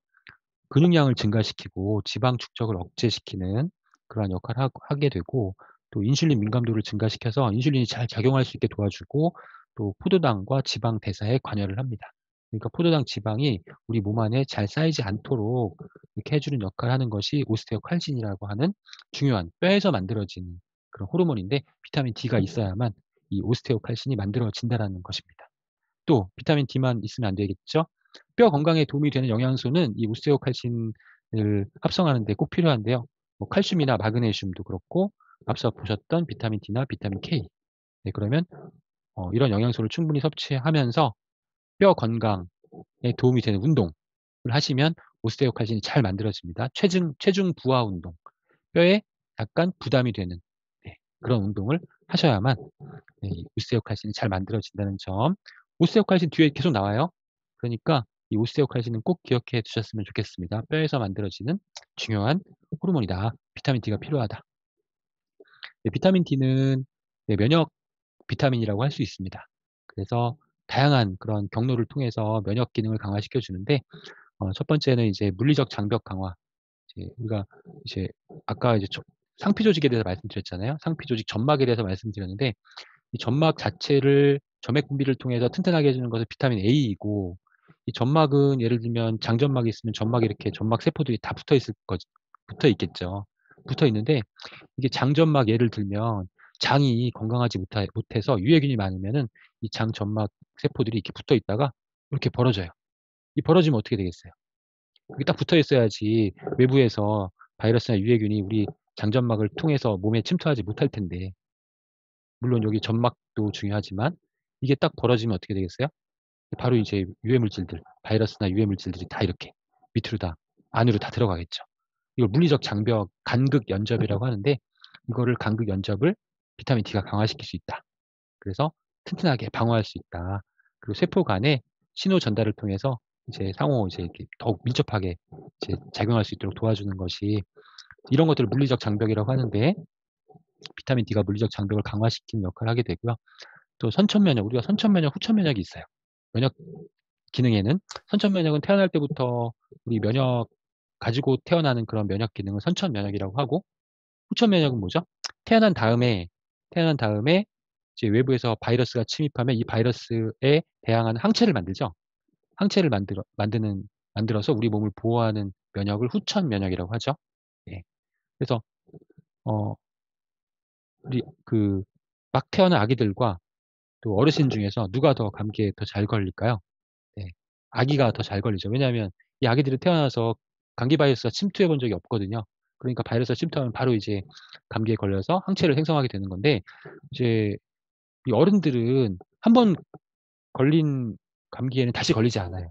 근육량을 증가시키고 지방 축적을 억제시키는 그러한 역할을 하게 되고, 또 인슐린 민감도를 증가시켜서 인슐린이 잘 작용할 수 있게 도와주고 또 포도당과 지방 대사에 관여를 합니다. 그러니까 포도당 지방이 우리 몸 안에 잘 쌓이지 않도록 이렇게 해 주는 역할을 하는 것이 오스테오칼신이라고 하는 중요한 뼈에서 만들어진 그런 호르몬인데, 비타민 D가 있어야만 이 오스테오칼신이 만들어진다라는 것입니다. 또 비타민 D만 있으면 안 되겠죠. 뼈 건강에 도움이 되는 영양소는 이 오스테오칼신을 합성하는 데 꼭 필요한데요. 뭐 칼슘이나 마그네슘도 그렇고 앞서 보셨던 비타민 D나 비타민 K. 네, 그러면 이런 영양소를 충분히 섭취하면서 뼈 건강에 도움이 되는 운동을 하시면 오스테오칼신이 잘 만들어집니다. 체중 부하 운동, 뼈에 약간 부담이 되는, 네, 그런 운동을 하셔야만, 네, 이 오스테오칼신이 잘 만들어진다는 점. 오스테오칼신 뒤에 계속 나와요. 그러니까 이 오스테오칼신은 꼭 기억해 두셨으면 좋겠습니다. 뼈에서 만들어지는 중요한 호르몬이다. 비타민 D가 필요하다. 네, 비타민 D는, 네, 면역 비타민이라고 할 수 있습니다. 그래서 다양한 그런 경로를 통해서 면역 기능을 강화시켜 주는데, 첫 번째는 이제 물리적 장벽 강화. 이제 우리가 이제 아까 이제 상피 조직에 대해서 말씀드렸잖아요. 상피 조직 점막에 대해서 말씀드렸는데 이 점막 자체를 점액 분비를 통해서 튼튼하게 해주는 것은 비타민 A이고 이 점막은 예를 들면 장점막이 있으면 점막에 이렇게 점막 세포들이 다 붙어 있겠죠. 붙어 있는데 이게 장점막 예를 들면 장이 건강하지 못해서 유해균이 많으면은 이 장점막 세포들이 이렇게 붙어 있다가 이렇게 벌어져요. 이 벌어지면 어떻게 되겠어요? 그게 딱 붙어 있어야지 외부에서 바이러스나 유해균이 우리 장점막을 통해서 몸에 침투하지 못할 텐데 물론 여기 점막도 중요하지만 이게 딱 벌어지면 어떻게 되겠어요? 바로 이제 유해 물질들, 바이러스나 유해 물질들이 다 이렇게 밑으로 다 안으로 다 들어가겠죠. 이걸 물리적 장벽 간극 연접이라고 하는데 이거를 간극 연접을 비타민 D가 강화시킬 수 있다. 그래서 튼튼하게 방어할 수 있다. 그리고 세포 간의 신호 전달을 통해서 이제 상호 이제 이렇게 더욱 밀접하게 이제 작용할 수 있도록 도와주는 것이 이런 것들을 물리적 장벽이라고 하는데 비타민 D가 물리적 장벽을 강화시키는 역할을 하게 되고요. 또 선천 면역, 우리가 선천 면역, 후천 면역이 있어요. 면역 기능에는 선천 면역은 태어날 때부터 우리 면역 가지고 태어나는 그런 면역 기능을 선천 면역이라고 하고 후천 면역은 뭐죠? 태어난 다음에 이제 외부에서 바이러스가 침입하면 이 바이러스에 대항하는 항체를 만들죠. 항체를 만들어서 우리 몸을 보호하는 면역을 후천 면역이라고 하죠. 예. 그래서 어 우리 그 막 태어난 아기들과 또 어르신 중에서 누가 더 감기에 더 잘 걸릴까요? 네. 아기가 더 잘 걸리죠. 왜냐하면 이 아기들이 태어나서 감기 바이러스가 침투해 본 적이 없거든요. 그러니까 바이러스가 침투하면 바로 이제 감기에 걸려서 항체를 생성하게 되는 건데 이제 이 어른들은 한 번 걸린 감기에는 다시 걸리지 않아요.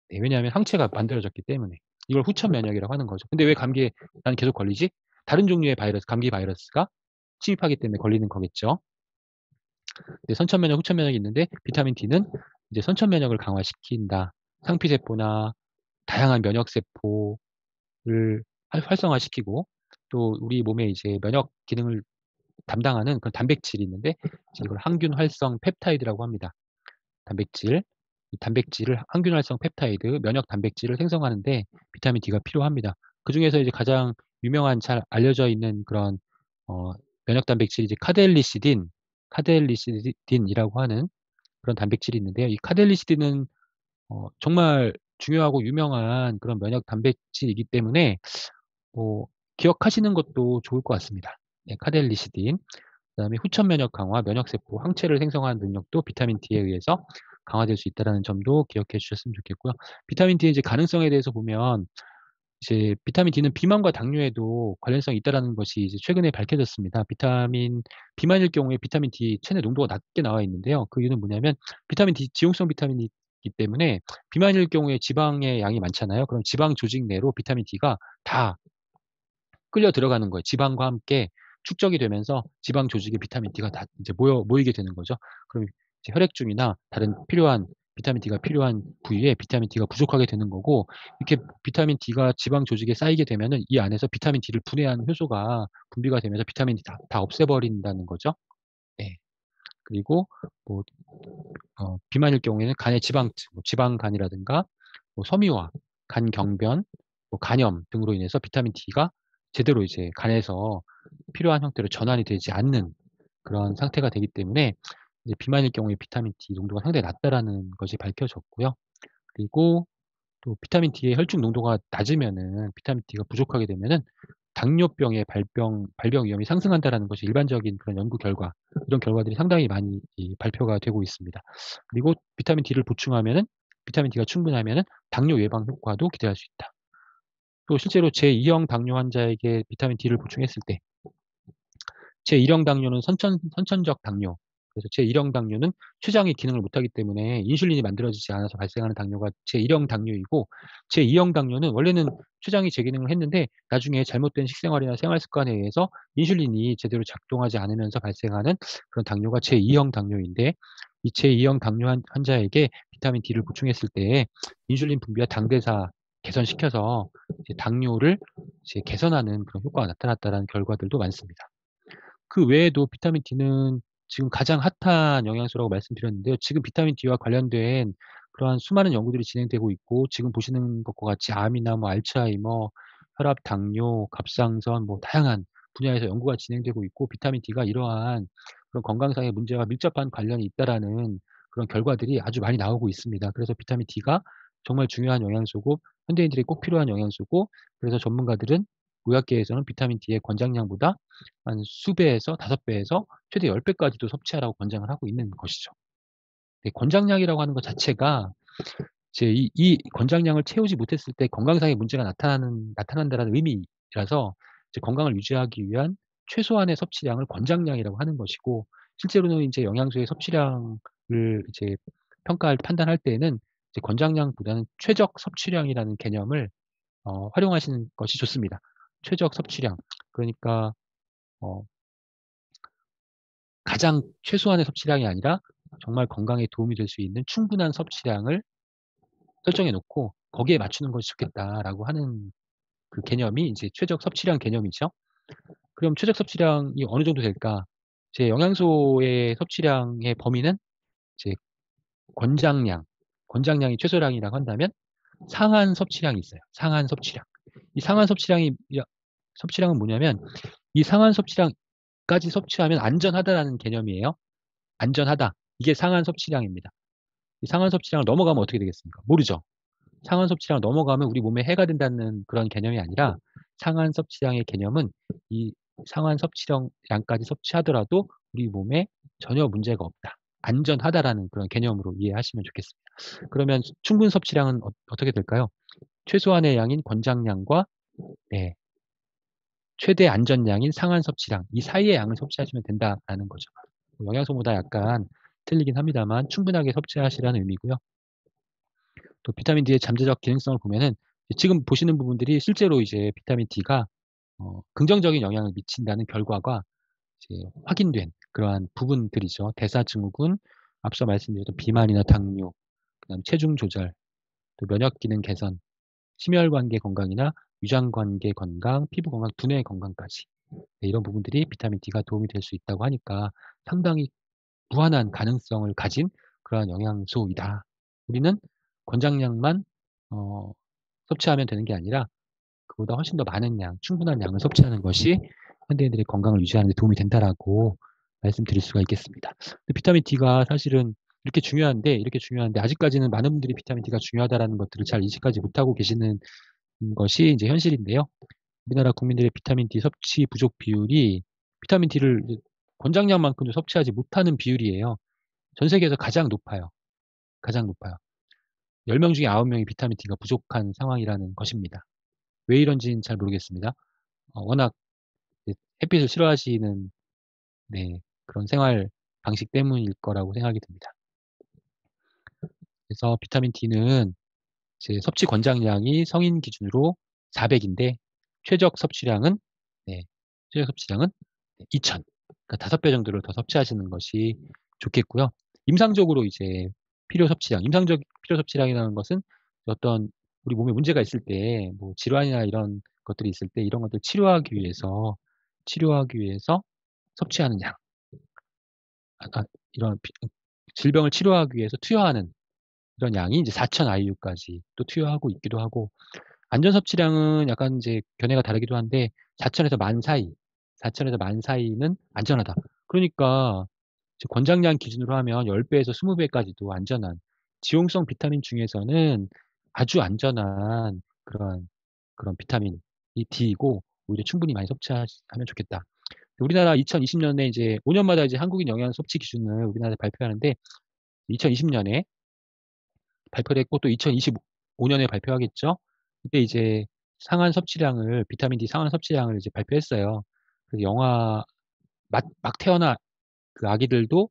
네. 왜냐하면 항체가 만들어졌기 때문에. 이걸 후천 면역이라고 하는 거죠. 근데 왜 감기에 난 계속 걸리지? 다른 종류의 바이러스, 감기 바이러스가 침입하기 때문에 걸리는 거겠죠. 네, 선천 면역, 후천 면역이 있는데 비타민 D는 이제 선천 면역을 강화시킨다. 상피 세포나 다양한 면역 세포를 활성화시키고 또 우리 몸에 이제 면역 기능을 담당하는 그런 단백질이 있는데 이제 이걸 항균 활성 펩타이드라고 합니다. 단백질. 이 단백질을 항균 활성 펩타이드, 면역 단백질을 생성하는데 비타민 D가 필요합니다. 그중에서 이제 가장 유명한 잘 알려져 있는 그런 어 면역 단백질이 이제 카데엘리시딘이라고 하는 그런 단백질이 있는데요. 이 카데엘리시딘은 정말 중요하고 유명한 그런 면역 단백질이기 때문에 뭐 기억하시는 것도 좋을 것 같습니다. 네, 카데엘리시딘. 그다음에 후천 면역 강화, 면역 세포 항체를 생성하는 능력도 비타민 D에 의해서 강화될 수 있다라는 점도 기억해 주셨으면 좋겠고요. 비타민 D의 이제 가능성에 대해서 보면 이제 비타민 D는 비만과 당뇨에도 관련성이 있다라는 것이 이제 최근에 밝혀졌습니다. 비만일 경우에 비타민 D 체내 농도가 낮게 나와 있는데요. 그 이유는 뭐냐면 비타민 D 지용성 비타민이기 때문에 비만일 경우에 지방의 양이 많잖아요. 그럼 지방 조직 내로 비타민 D가 다 끌려 들어가는 거예요. 지방과 함께 축적이 되면서 지방 조직에 비타민 D가 다 이제 모이게 되는 거죠. 그럼 이제 혈액중이나 다른 필요한 비타민 D가 필요한 부위에 비타민 D가 부족하게 되는 거고 이렇게 비타민 D가 지방 조직에 쌓이게 되면은 이 안에서 비타민 D를 분해하는 효소가 분비가 되면서 비타민 D 다 없애버린다는 거죠. 예. 그리고 뭐 비만일 경우에는 간의 뭐 지방간이라든가 뭐 섬유화, 간경변, 뭐 간염 등으로 인해서 비타민 D가 제대로 이제 간에서 필요한 형태로 전환이 되지 않는 그런 상태가 되기 때문에 이제 비만일 경우에 비타민 D 농도가 상당히 낮다라는 것이 밝혀졌고요. 그리고 또 비타민 D의 혈중 농도가 낮으면은 비타민 D가 부족하게 되면은 당뇨병의 발병 위험이 상승한다라는 것이 일반적인 그런 연구 결과, 이런 결과들이 상당히 많이 발표가 되고 있습니다. 그리고 비타민 D가 충분하면은 당뇨 예방 효과도 기대할 수 있다. 또 실제로 제2형 당뇨 환자에게 비타민 D를 보충했을 때 제1형 당뇨는 선천적 당뇨. 그래서 제1형 당뇨는 췌장이 기능을 못하기 때문에 인슐린이 만들어지지 않아서 발생하는 당뇨가 제1형 당뇨이고 제2형 당뇨는 원래는 췌장이 제 기능을 했는데 나중에 잘못된 식생활이나 생활 습관에 의해서 인슐린이 제대로 작동하지 않으면서 발생하는 그런 당뇨가 제2형 당뇨인데 이 제2형 당뇨 환자에게 비타민 D를 보충했을 때 인슐린 분비와 당대사 개선시켜서 이제 당뇨를 이제 개선하는 그런 효과가 나타났다라는 결과들도 많습니다. 그 외에도 비타민 D는 지금 가장 핫한 영양소라고 말씀드렸는데요. 지금 비타민 D와 관련된 그러한 수많은 연구들이 진행되고 있고 지금 보시는 것과 같이 암이나 뭐 알츠하이머, 혈압, 당뇨, 갑상선 뭐 다양한 분야에서 연구가 진행되고 있고 비타민 D가 이러한 그런 건강상의 문제와 밀접한 관련이 있다라는 그런 결과들이 아주 많이 나오고 있습니다. 그래서 비타민 D가 정말 중요한 영양소고 현대인들이 꼭 필요한 영양소고 그래서 전문가들은 의학계에서는 비타민 D의 권장량보다 한 수배에서 5배에서 최대 10배까지도 섭취하라고 권장을 하고 있는 것이죠. 네, 권장량이라고 하는 것 자체가 이제 이 권장량을 채우지 못했을 때 건강상의 문제가 나타난다라는 의미라서 이제 건강을 유지하기 위한 최소한의 섭취량을 권장량이라고 하는 것이고 실제로는 이제 영양소의 섭취량을 이제 판단할 때에는 이제 권장량보다는 최적 섭취량이라는 개념을 활용하시는 것이 좋습니다. 최적 섭취량. 그러니까 어 가장 최소한의 섭취량이 아니라 정말 건강에 도움이 될 수 있는 충분한 섭취량을 설정해 놓고 거기에 맞추는 것이 좋겠다라고 하는 그 개념이 이제 최적 섭취량 개념이죠. 그럼 최적 섭취량이 어느 정도 될까? 제 영양소의 섭취량의 범위는 이제 권장량, 권장량이 최소량이라고 한다면 상한 섭취량이 있어요. 상한 섭취량. 이 상한 섭취량은 뭐냐면 이 상한 섭취량까지 섭취하면 안전하다라는 개념이에요. 안전하다. 이게 상한 섭취량입니다. 이 상한 섭취량을 넘어가면 어떻게 되겠습니까? 모르죠. 상한 섭취량을 넘어가면 우리 몸에 해가 된다는 그런 개념이 아니라 상한 섭취량의 개념은 이 상한 섭취량까지 섭취하더라도 우리 몸에 전혀 문제가 없다. 안전하다라는 그런 개념으로 이해하시면 좋겠습니다. 그러면 충분 섭취량은 어떻게 될까요? 최소한의 양인 권장량과 네, 최대 안전량인 상한 섭취량 이 사이의 양을 섭취하시면 된다라는 거죠. 영양소보다 약간 틀리긴 합니다만 충분하게 섭취하시라는 의미고요. 또 비타민 D의 잠재적 기능성을 보면은 지금 보시는 부분들이 실제로 이제 비타민 D가 긍정적인 영향을 미친다는 결과가 이제 확인된 그러한 부분들이죠. 대사증후군, 앞서 말씀드렸던 비만이나 당뇨, 그다음 체중 조절, 또 면역 기능 개선, 심혈관계 건강이나 위장관계 건강, 피부 건강, 두뇌 건강까지 네, 이런 부분들이 비타민 D가 도움이 될 수 있다고 하니까 상당히 무한한 가능성을 가진 그러한 영양소이다. 우리는 권장량만 어, 섭취하면 되는 게 아니라 그보다 훨씬 더 많은 양, 충분한 양을 섭취하는 것이 현대인들의 건강을 유지하는 데 도움이 된다라고 말씀드릴 수가 있겠습니다. 근데 비타민 D가 사실은 이렇게 중요한데 아직까지는 많은 분들이 비타민 D가 중요하다라는 것들을 잘 인식하지 못하고 계시는 것이 이제 현실인데요. 우리나라 국민들의 비타민 D 섭취 부족 비율이 비타민 D를 권장량만큼도 섭취하지 못하는 비율이에요. 전 세계에서 가장 높아요. 가장 높아요. 10명 중에 9명이 비타민 D가 부족한 상황이라는 것입니다. 왜 이런지는 잘 모르겠습니다. 워낙 햇빛을 싫어하시는 네, 그런 생활 방식 때문일 거라고 생각이 듭니다. 그래서 비타민 D는 제 섭취 권장량이 성인 기준으로 400인데 최적 섭취량은 네, 최적 섭취량은 2000. 그러니까 5배 정도를 더 섭취하시는 것이 좋겠고요. 임상적으로 이제 임상적 필요 섭취량이라는 것은 어떤 우리 몸에 문제가 있을 때, 뭐 질환이나 이런 것들이 있을 때 이런 것들 치료하기 위해서 섭취하는 양, 이런 질병을 치료하기 위해서 투여하는 이런 양이 이제 4,000 IU까지 또 투여하고 있기도 하고 안전 섭취량은 약간 이제 견해가 다르기도 한데 4,000에서 10,000 사이, 4,000에서 10,000 사이는 안전하다. 그러니까 권장량 기준으로 하면 10배에서 20배까지도 안전한 지용성 비타민 중에서는 아주 안전한 그런 비타민이 D이고 오히려 충분히 많이 섭취하면 좋겠다. 우리나라 2020년에 이제 5년마다 이제 한국인 영양 섭취 기준을 우리나라에 발표하는데 2020년에 발표됐고 또 2025년에 발표하겠죠. 그때 이제 비타민 D 상한 섭취량을 이제 발표했어요. 그래서 막 태어난 그 아기들도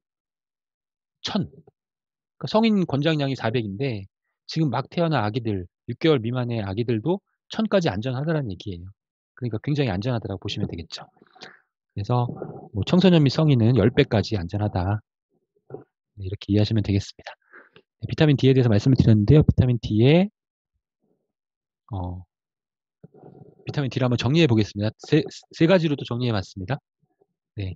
1000. 그러니까 성인 권장량이 400인데 지금 막 태어난 아기들, 6개월 미만의 아기들도 1000까지 안전하다는 얘기예요. 그러니까 굉장히 안전하다고 보시면 되겠죠. 그래서 뭐 청소년 및 성인은 10배까지 안전하다. 네, 이렇게 이해하시면 되겠습니다. 네, 비타민 D에 대해서 말씀을 드렸는데요. 비타민 D를 한번 정리해 보겠습니다. 세 가지로 또 정리해 봤습니다. 네.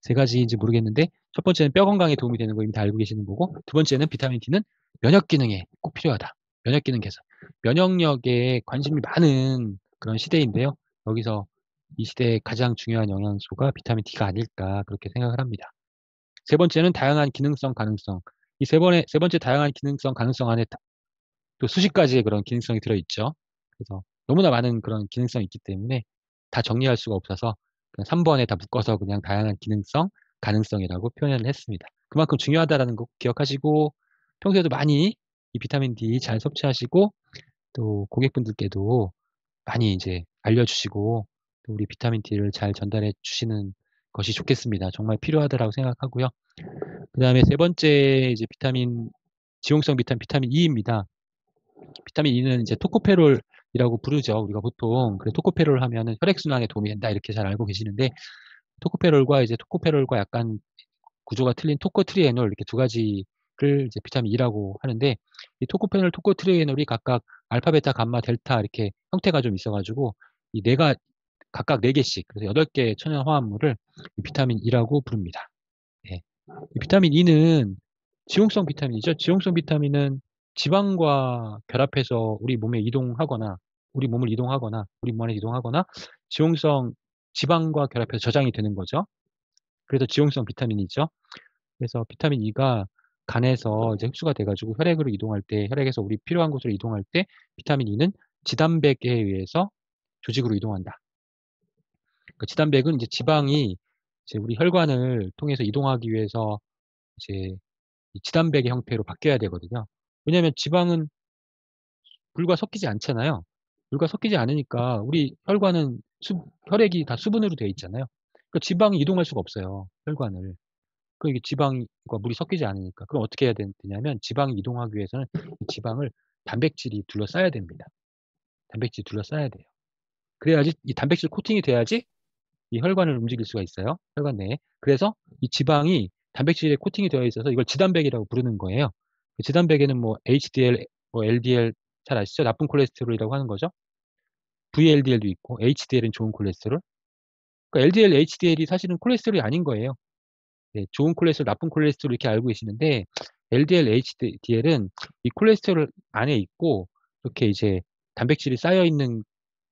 세 가지인지 모르겠는데 첫 번째는 뼈 건강에 도움이 되는 거 이미 다 알고 계시는 거고, 두 번째는 비타민 D는 면역 기능에 꼭 필요하다. 면역 기능 개선. 면역력에 관심이 많은 그런 시대인데요. 여기서 이 시대의 가장 중요한 영양소가 비타민 D가 아닐까 그렇게 생각을 합니다. 세 번째는 다양한 기능성 가능성. 이 세 번째 다양한 기능성 가능성 안에 또 수십 가지의 그런 기능성이 들어있죠. 그래서 너무나 많은 그런 기능성이 있기 때문에 다 정리할 수가 없어서 그냥 3번에 다 묶어서 그냥 다양한 기능성, 가능성이라고 표현을 했습니다. 그만큼 중요하다라는 거 기억하시고 평소에도 많이 이 비타민 D 잘 섭취하시고 또 고객분들께도 많이 이제 알려주시고 또 우리 비타민 D를 잘 전달해 주시는 것이 좋겠습니다. 정말 필요하다라고 생각하고요. 그다음에 세 번째 이제 지용성 비타민 E입니다. 비타민 E는 이제 토코페롤이라고 부르죠. 우리가 보통. 그래서 토코페롤 하면은 혈액순환에 도움이 된다 이렇게 잘 알고 계시는데 토코페롤과 약간 구조가 틀린 토코트리에놀 이렇게 두 가지를 이제 비타민 E라고 하는데 이 토코페놀, 토코트리에놀이 각각 알파, 베타, 감마, 델타 이렇게 형태가 좀 있어가지고 이 각각 4개씩 그래서 8개의 천연 화합물을 비타민 E라고 부릅니다. 예. 이 비타민 E는 지용성 비타민이죠. 지용성 비타민은 지방과 결합해서 우리 몸을 이동하거나 우리 몸 안에 이동하거나 지용성 지방과 결합해서 저장이 되는 거죠. 그래서 지용성 비타민이죠. 그래서 비타민 E가 간에서 이제 흡수가 돼가지고 혈액으로 이동할 때, 혈액에서 우리 필요한 곳으로 이동할 때 비타민 E는 지단백에 의해서 조직으로 이동한다. 그 지단백은 이제 지방이 이제 우리 혈관을 통해서 이동하기 위해서 이제 이 지단백의 형태로 바뀌어야 되거든요. 왜냐하면 지방은 물과 섞이지 않잖아요. 물과 섞이지 않으니까 우리 혈액이 다 수분으로 되어 있잖아요. 그러니까 지방이 이동할 수가 없어요. 혈관을. 이게 지방과 물이 섞이지 않으니까. 그럼 어떻게 해야 되냐면 지방이 이동하기 위해서는 이 지방을 단백질이 둘러싸야 됩니다. 단백질이 둘러싸야 돼요. 그래야지 이 단백질 코팅이 돼야지 이 혈관을 움직일 수가 있어요. 혈관 내에. 그래서 이 지방이 단백질에 코팅이 되어 있어서 이걸 지단백이라고 부르는 거예요. 그 지단백에는 뭐 HDL, 뭐 LDL 잘 아시죠? 나쁜 콜레스테롤이라고 하는 거죠. VLDL도 있고 HDL은 좋은 콜레스테롤. 그러니까 LDL, HDL이 사실은 콜레스테롤이 아닌 거예요. 네, 좋은 콜레스테롤, 나쁜 콜레스테롤 이렇게 알고 계시는데 LDL, HDL은 이 콜레스테롤 안에 있고 이렇게 이제 단백질이 쌓여 있는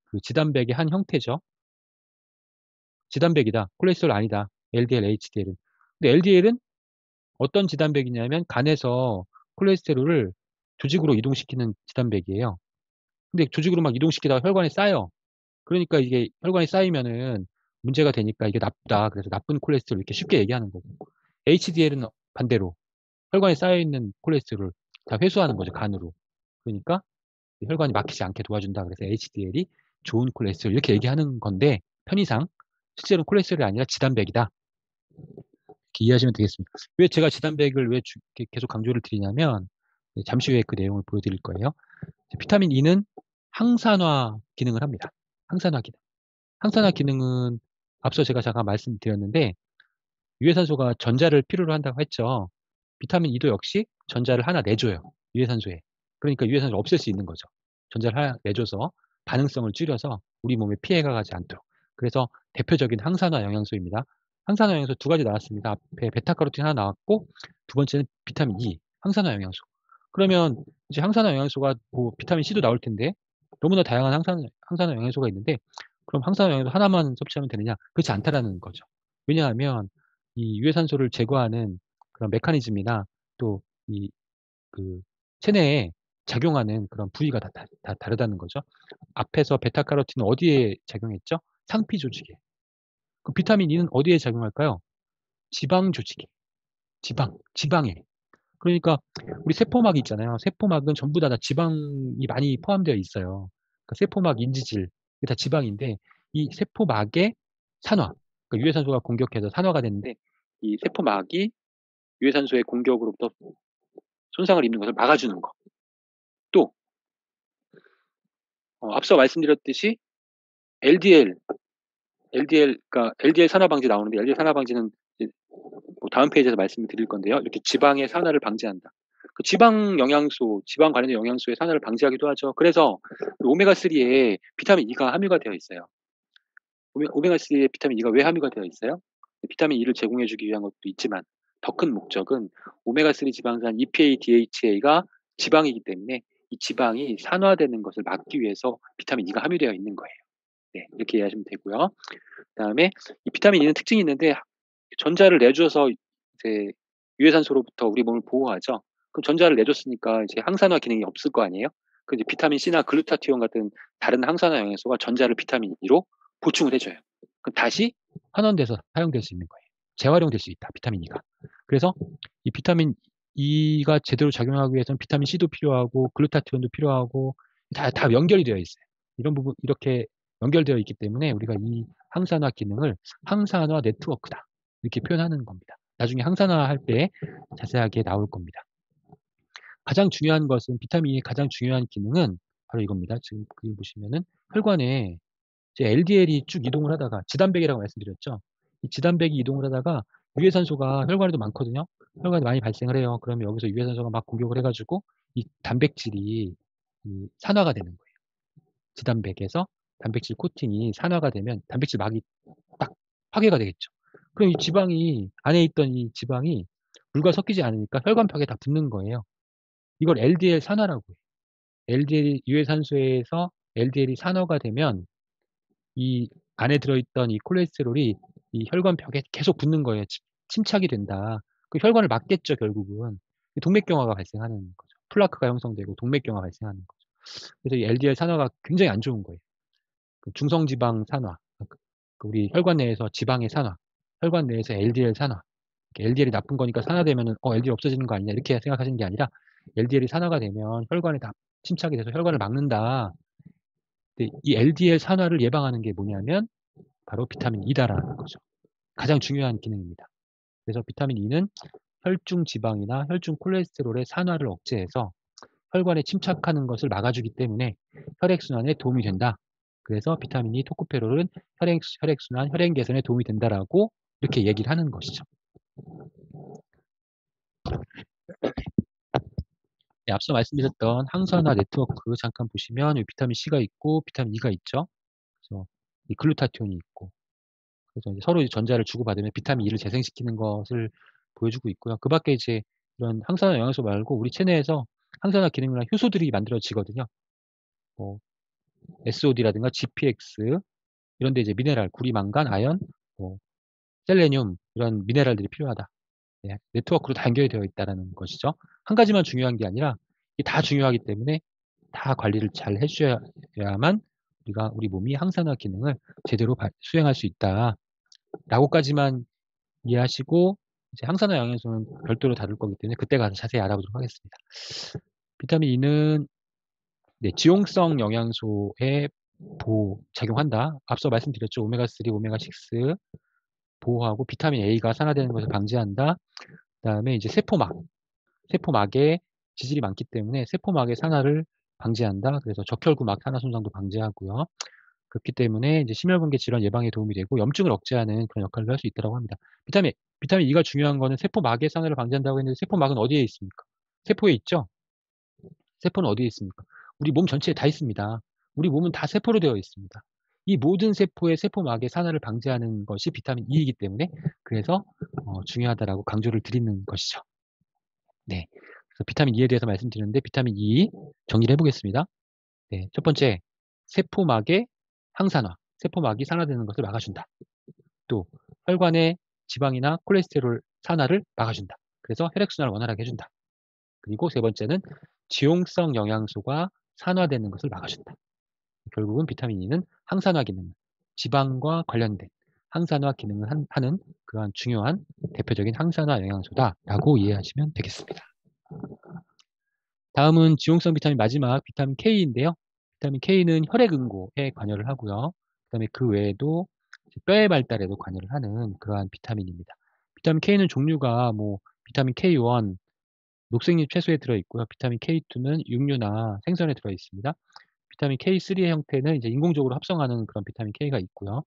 그 지단백의 한 형태죠. 지단백이다. 콜레스테롤 아니다. LDL, HDL은. 근데 LDL은 어떤 지단백이냐면 간에서 콜레스테롤을 조직으로 이동시키는 지단백이에요. 근데 조직으로 막 이동시키다가 혈관에 쌓여. 그러니까 이게 혈관에 쌓이면은 문제가 되니까 이게 나쁘다. 그래서 나쁜 콜레스테롤 이렇게 쉽게 얘기하는 거고. HDL은 반대로 혈관에 쌓여 있는 콜레스테롤 다 회수하는 거죠, 간으로. 그러니까 혈관이 막히지 않게 도와준다. 그래서 HDL이 좋은 콜레스테롤 이렇게 얘기하는 건데 편의상 실제로는 콜레스테롤이 아니라 지단백이다. 이렇게 이해하시면 되겠습니다. 왜 제가 지단백을 계속 강조를 드리냐면 잠시 후에 그 내용을 보여드릴 거예요. 비타민 E는 항산화 기능을 합니다. 항산화 기능. 항산화 기능은 앞서 제가 잠깐 말씀드렸는데 유해산소가 전자를 필요로 한다고 했죠. 비타민 E도 역시 전자를 하나 내줘요. 유해산소에. 그러니까 유해산소를 없앨 수 있는 거죠. 전자를 하나 내줘서 반응성을 줄여서 우리 몸에 피해가 가지 않도록. 그래서 대표적인 항산화 영양소입니다. 항산화 영양소 두 가지 나왔습니다. 앞에 베타카로틴 하나 나왔고 두 번째는 비타민 E, 항산화 영양소. 그러면 이제 항산화 영양소가 뭐 비타민 C도 나올 텐데 너무나 다양한 항산화 영양소가 있는데 그럼 항산화 영양소 하나만 섭취하면 되느냐? 그렇지 않다라는 거죠. 왜냐하면 이 유해산소를 제거하는 그런 메커니즘이나 또 이 그 체내에 작용하는 그런 부위가 다 다르다는 거죠. 앞에서 베타카로틴은 어디에 작용했죠? 상피 조직에. 그럼 비타민 E는 어디에 작용할까요? 지방 조직에. 지방에. 그러니까 우리 세포막이 있잖아요. 세포막은 전부 다 지방이 많이 포함되어 있어요. 그러니까 세포막 인지질 이게 다 지방인데 이 세포막의 산화, 그러니까 유해산소가 공격해서 산화가 되는데 이 세포막이 유해산소의 공격으로부터 손상을 입는 것을 막아주는 거. 또 앞서 말씀드렸듯이 그러니까 LDL 산화 방지 나오는데 LDL 산화 방지는 뭐 다음 페이지에서 말씀을 드릴 건데요. 이렇게 지방의 산화를 방지한다. 그 지방 관련된 영양소의 산화를 방지하기도 하죠. 그래서 오메가3에 비타민 E가 함유가 되어 있어요. 오메가3에 비타민 E가 왜 함유가 되어 있어요? 비타민 E를 제공해주기 위한 것도 있지만 더 큰 목적은 오메가3 지방산 EPA, DHA가 지방이기 때문에 이 지방이 산화되는 것을 막기 위해서 비타민 E가 함유되어 있는 거예요. 네, 이렇게 이해하시면 되고요. 그다음에 이 비타민 E는 특징이 있는데 전자를 내줘서 이제 유해산소로부터 우리 몸을 보호하죠. 그럼 전자를 내줬으니까 이제 항산화 기능이 없을 거 아니에요? 그 이제 비타민 C나 글루타티온 같은 다른 항산화 영양소가 전자를 비타민 E로 보충을 해줘요. 그럼 다시 환원돼서 사용될 수 있는 거예요. 재활용될 수 있다, 비타민 E가. 그래서 이 비타민 E가 제대로 작용하기 위해서는 비타민 C도 필요하고 글루타티온도 필요하고 다 연결이 되어 있어요. 이런 부분 이렇게 연결되어 있기 때문에 우리가 이 항산화 기능을 항산화 네트워크다 이렇게 표현하는 겁니다. 나중에 항산화할 때 자세하게 나올 겁니다. 가장 중요한 것은 비타민의 가장 중요한 기능은 바로 이겁니다. 지금 여기 보시면은 혈관에 이제 LDL이 쭉 이동을 하다가 지단백이라고 말씀드렸죠. 이 지단백이 이동을 하다가 유해산소가 혈관에도 많거든요. 혈관에 많이 발생을 해요. 그러면 여기서 유해산소가 막 공격을 해가지고 이 단백질이 산화가 되는 거예요. 지단백에서 단백질 코팅이 산화가 되면 단백질 막이 딱 파괴가 되겠죠. 그럼 이 지방이 안에 있던 이 지방이 물과 섞이지 않으니까 혈관벽에 다 붙는 거예요. 이걸 LDL 산화라고 해요. LDL 유해산소에서 LDL이 산화가 되면 이 안에 들어있던 이 콜레스테롤이 이 혈관벽에 계속 붙는 거예요. 침착이 된다. 그 혈관을 막겠죠, 결국은. 동맥경화가 발생하는 거죠. 플라크가 형성되고 동맥경화가 발생하는 거죠. 그래서 이 LDL 산화가 굉장히 안 좋은 거예요. 그 중성지방 산화, 우리 혈관 내에서 지방의 산화, 혈관 내에서 LDL 산화. LDL이 나쁜 거니까 산화되면은 LDL 없어지는 거 아니냐 이렇게 생각하시는 게 아니라 LDL이 산화가 되면 혈관에 다 침착이 돼서 혈관을 막는다. 근데 이 LDL 산화를 예방하는 게 뭐냐면 바로 비타민 E다라는 거죠. 가장 중요한 기능입니다. 그래서 비타민 E는 혈중 지방이나 혈중 콜레스테롤의 산화를 억제해서 혈관에 침착하는 것을 막아주기 때문에 혈액순환에 도움이 된다. 그래서 비타민 E 토코페롤은 혈액순환, 혈행 개선에 도움이 된다라고 이렇게 얘기를 하는 것이죠. 네, 앞서 말씀드렸던 항산화 네트워크 잠깐 보시면 비타민 C가 있고 비타민 E가 있죠. 그래서 이 글루타티온이 있고 그래서 이제 서로 전자를 주고받으면 비타민 E를 재생시키는 것을 보여주고 있고요. 그 밖에 이제 이런 항산화 영양소 말고 우리 체내에서 항산화 기능을 한 효소들이 만들어지거든요. 뭐 SOD라든가 GPX 이런 데 이제 미네랄, 구리, 망간, 아연, 뭐 셀레늄 이런 미네랄들이 필요하다. 네, 네트워크로 다 연결이 되어 있다는 것이죠. 한 가지만 중요한 게 아니라 이게 다 중요하기 때문에 다 관리를 잘 해주셔야만 우리 몸이 항산화 기능을 제대로 수행할 수 있다라고까지만 이해하시고 이제 항산화 영양소는 별도로 다룰 거기 때문에 그때 가서 자세히 알아보도록 하겠습니다. 비타민 E는 네, 지용성 영양소에 작용한다. 앞서 말씀드렸죠. 오메가3, 오메가6 보호하고 비타민 A가 산화되는 것을 방지한다. 그다음에 이제 세포막에 지질이 많기 때문에 세포막의 산화를 방지한다. 그래서 적혈구막 산화 손상도 방지하고요. 그렇기 때문에 이제 심혈관계 질환 예방에 도움이 되고 염증을 억제하는 그런 역할을 할 수 있다고 합니다. 비타민 E가 중요한 거는 세포막의 산화를 방지한다고 했는데 세포막은 어디에 있습니까? 세포에 있죠? 세포는 어디에 있습니까? 우리 몸 전체에 다 있습니다. 우리 몸은 다 세포로 되어 있습니다. 이 모든 세포의 세포막의 산화를 방지하는 것이 비타민 E이기 때문에 그래서 중요하다라고 강조를 드리는 것이죠. 네. 그래서 비타민 E에 대해서 말씀드렸는데 비타민 E 정리를 해보겠습니다. 네. 첫 번째, 세포막의 항산화, 세포막이 산화되는 것을 막아준다. 또 혈관의 지방이나 콜레스테롤 산화를 막아준다. 그래서 혈액순환을 원활하게 해준다. 그리고 세 번째는 지용성 영양소가 산화되는 것을 막아준다. 결국은 비타민 E는 항산화 기능, 지방과 관련된 항산화 기능을 하는 그러한 중요한 대표적인 항산화 영양소다라고 이해하시면 되겠습니다. 다음은 지용성 비타민 마지막 비타민 K인데요. 비타민 K는 혈액 응고에 관여를 하고요. 그다음에 그 외에도 뼈의 발달에도 관여를 하는 그러한 비타민입니다. 비타민 K는 종류가 비타민 K1 녹색잎 채소에 들어있고요. 비타민 K2는 육류나 생선에 들어있습니다. 비타민 K3의 형태는 이제 인공적으로 합성하는 그런 비타민 K가 있고요.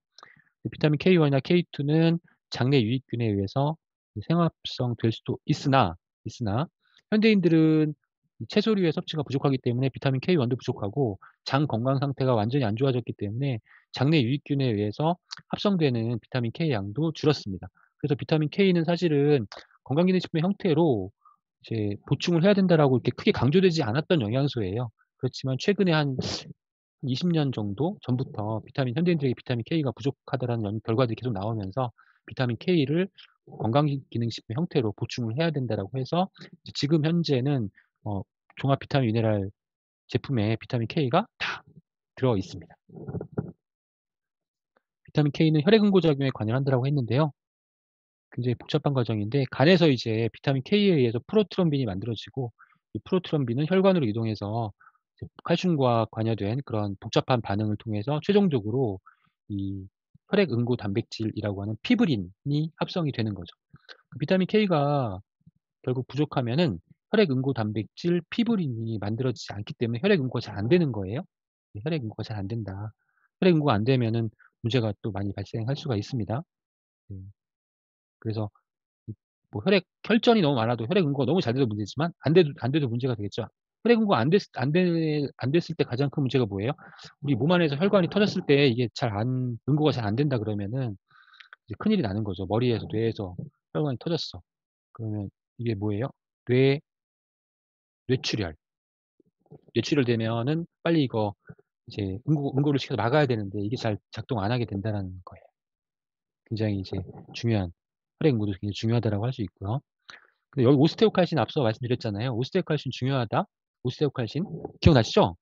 비타민 K1이나 K2는 장내 유익균에 의해서 생합성 될 수도 있으나 현대인들은 채소류의 섭취가 부족하기 때문에 비타민 K1도 부족하고 장 건강 상태가 완전히 안 좋아졌기 때문에 장내 유익균에 의해서 합성되는 비타민 K 양도 줄었습니다. 그래서 비타민 K는 사실은 건강기능식품 형태로 이제 보충을 해야 된다라고 이렇게 크게 강조되지 않았던 영양소예요. 그렇지만 최근에 한 20년 정도 전부터 현대인들에게 비타민 K가 부족하다라는 결과들이 계속 나오면서 비타민 K를 건강기능식품 형태로 보충을 해야 된다라고 해서 지금 현재는 종합 비타민 미네랄 제품에 비타민 K가 다 들어 있습니다. 비타민 K는 혈액 응고작용에 관여한다라고 했는데요. 굉장히 복잡한 과정인데 간에서 이제 비타민 K에 의해서 프로트롬빈이 만들어지고 이 프로트롬빈은 혈관으로 이동해서 이제 칼슘과 관여된 그런 복잡한 반응을 통해서 최종적으로 이 혈액 응고 단백질이라고 하는 피브린이 합성이 되는 거죠. 비타민 K가 결국 부족하면은 혈액 응고 단백질 피브린이 만들어지지 않기 때문에 혈액 응고가 잘 안 되는 거예요. 혈액 응고가 잘 안 된다. 혈액 응고가 안 되면은 문제가 또 많이 발생할 수가 있습니다. 네. 그래서 뭐 혈전이 너무 많아도 혈액 응고가 너무 잘 돼도 문제지만 안 돼도 문제가 되겠죠. 혈액 응고가 안 됐을 때 가장 큰 문제가 뭐예요? 우리 몸 안에서 혈관이 터졌을 때 이게 응고가 잘 안 된다 그러면은 이제 큰일이 나는 거죠. 머리에서 뇌에서 혈관이 터졌어. 그러면 이게 뭐예요? 뇌 뇌출혈. 뇌출혈되면은 빨리 이거 이제 응고를 시켜서 막아야 되는데 이게 잘 작동 안 하게 된다는 거예요. 굉장히 이제 중요한 혈액 응고도 굉장히 중요하다라고 할 수 있고요. 근데 여기 오스테오칼신 앞서 말씀드렸잖아요. 오스테오칼신 중요하다. 오스테오칼신 기억나시죠?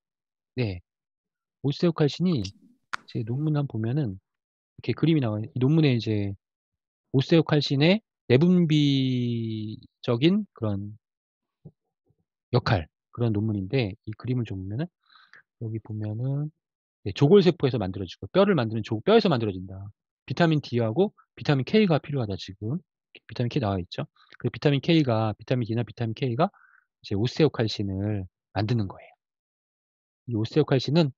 네. 오스테오칼신이 제 논문 한번 보면은 이렇게 그림이 나와요. 이 논문에 이제 오스테오칼신의 내분비적인 그런 역할 그런 논문인데 이 그림을 좀 보면은 여기 보면은 네, 조골세포에서 만들어지고 뼈를 만드는 뼈에서 만들어진다. 비타민 D하고 비타민 K가 필요하다 지금. 비타민 K 나와 있죠. 그 비타민 D나 비타민 K가 이제 오스테오칼신을 만드는 거예요. 이 오스테오칼신은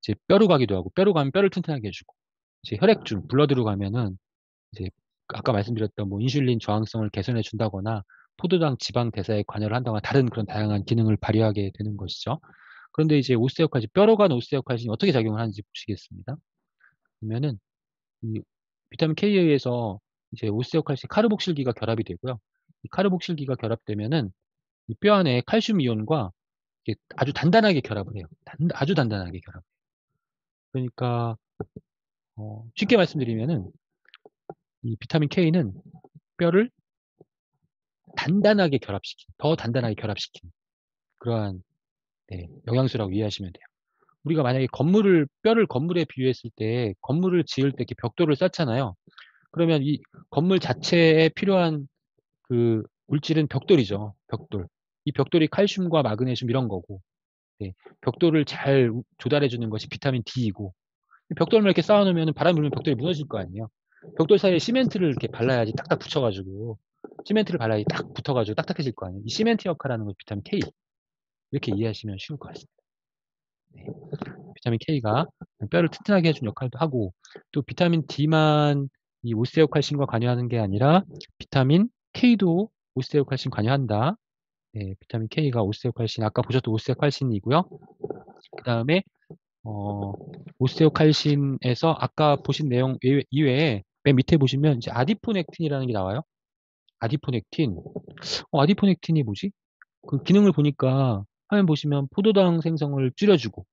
이제 뼈로 가기도 하고 뼈로 가면 뼈를 튼튼하게 해 주고 이제 혈액중 블러드로 가면은 이제 아까 말씀드렸던 뭐 인슐린 저항성을 개선해 준다거나 포도당 지방 대사에 관여를 한다거나 다른 그런 다양한 기능을 발휘하게 되는 것이죠. 그런데 이제 오스테오칼신 뼈로 간 오스테오칼신이 어떻게 작용을 하는지 보시겠습니다. 보면은 이 비타민 K에 의해서 이제 오스테오칼신 카르복실기가 결합이 되고요. 이 카르복실기가 결합되면은 이 뼈 안에 칼슘 이온과 이게 아주 단단하게 결합을 해요. 아주 단단하게 결합. 그러니까 쉽게 말씀드리면은 이 비타민 K는 뼈를 더 단단하게 결합시키는 그러한 네, 영양소라고 이해하시면 돼요. 우리가 만약에 뼈를 건물에 비유했을 때 건물을 지을 때 이렇게 벽돌을 쌓잖아요. 그러면 이 건물 자체에 필요한 그 물질은 벽돌이죠. 벽돌. 이 벽돌이 칼슘과 마그네슘 이런 거고, 네, 벽돌을 잘 조달해 주는 것이 비타민 D이고, 벽돌만 이렇게 쌓아놓으면 바람 불면 벽돌이 무너질 거 아니에요. 벽돌 사이에 시멘트를 이렇게 발라야지 딱딱 붙여가지고 시멘트를 발라야지 딱 붙어가지고 딱딱해질 거 아니에요. 이 시멘트 역할하는 건 비타민 K 이렇게 이해하시면 쉬울 것 같습니다. 네. 비타민 K가 뼈를 튼튼하게 해주는 역할도 하고 또 비타민 D만 이 오스테오칼신과 관여하는 게 아니라 비타민 K도 오스테오칼신 관여한다. 네, 비타민 K가 오스테오칼신 아까 보셨던 오스테오칼신이고요. 그 다음에 오스테오칼신에서 아까 보신 내용 이외에 맨 밑에 보시면 이제 아디포넥틴이라는 게 나와요. 아디포넥틴. 아디포넥틴이 뭐지? 그 기능을 보니까 화면 보시면 포도당 생성을 줄여주고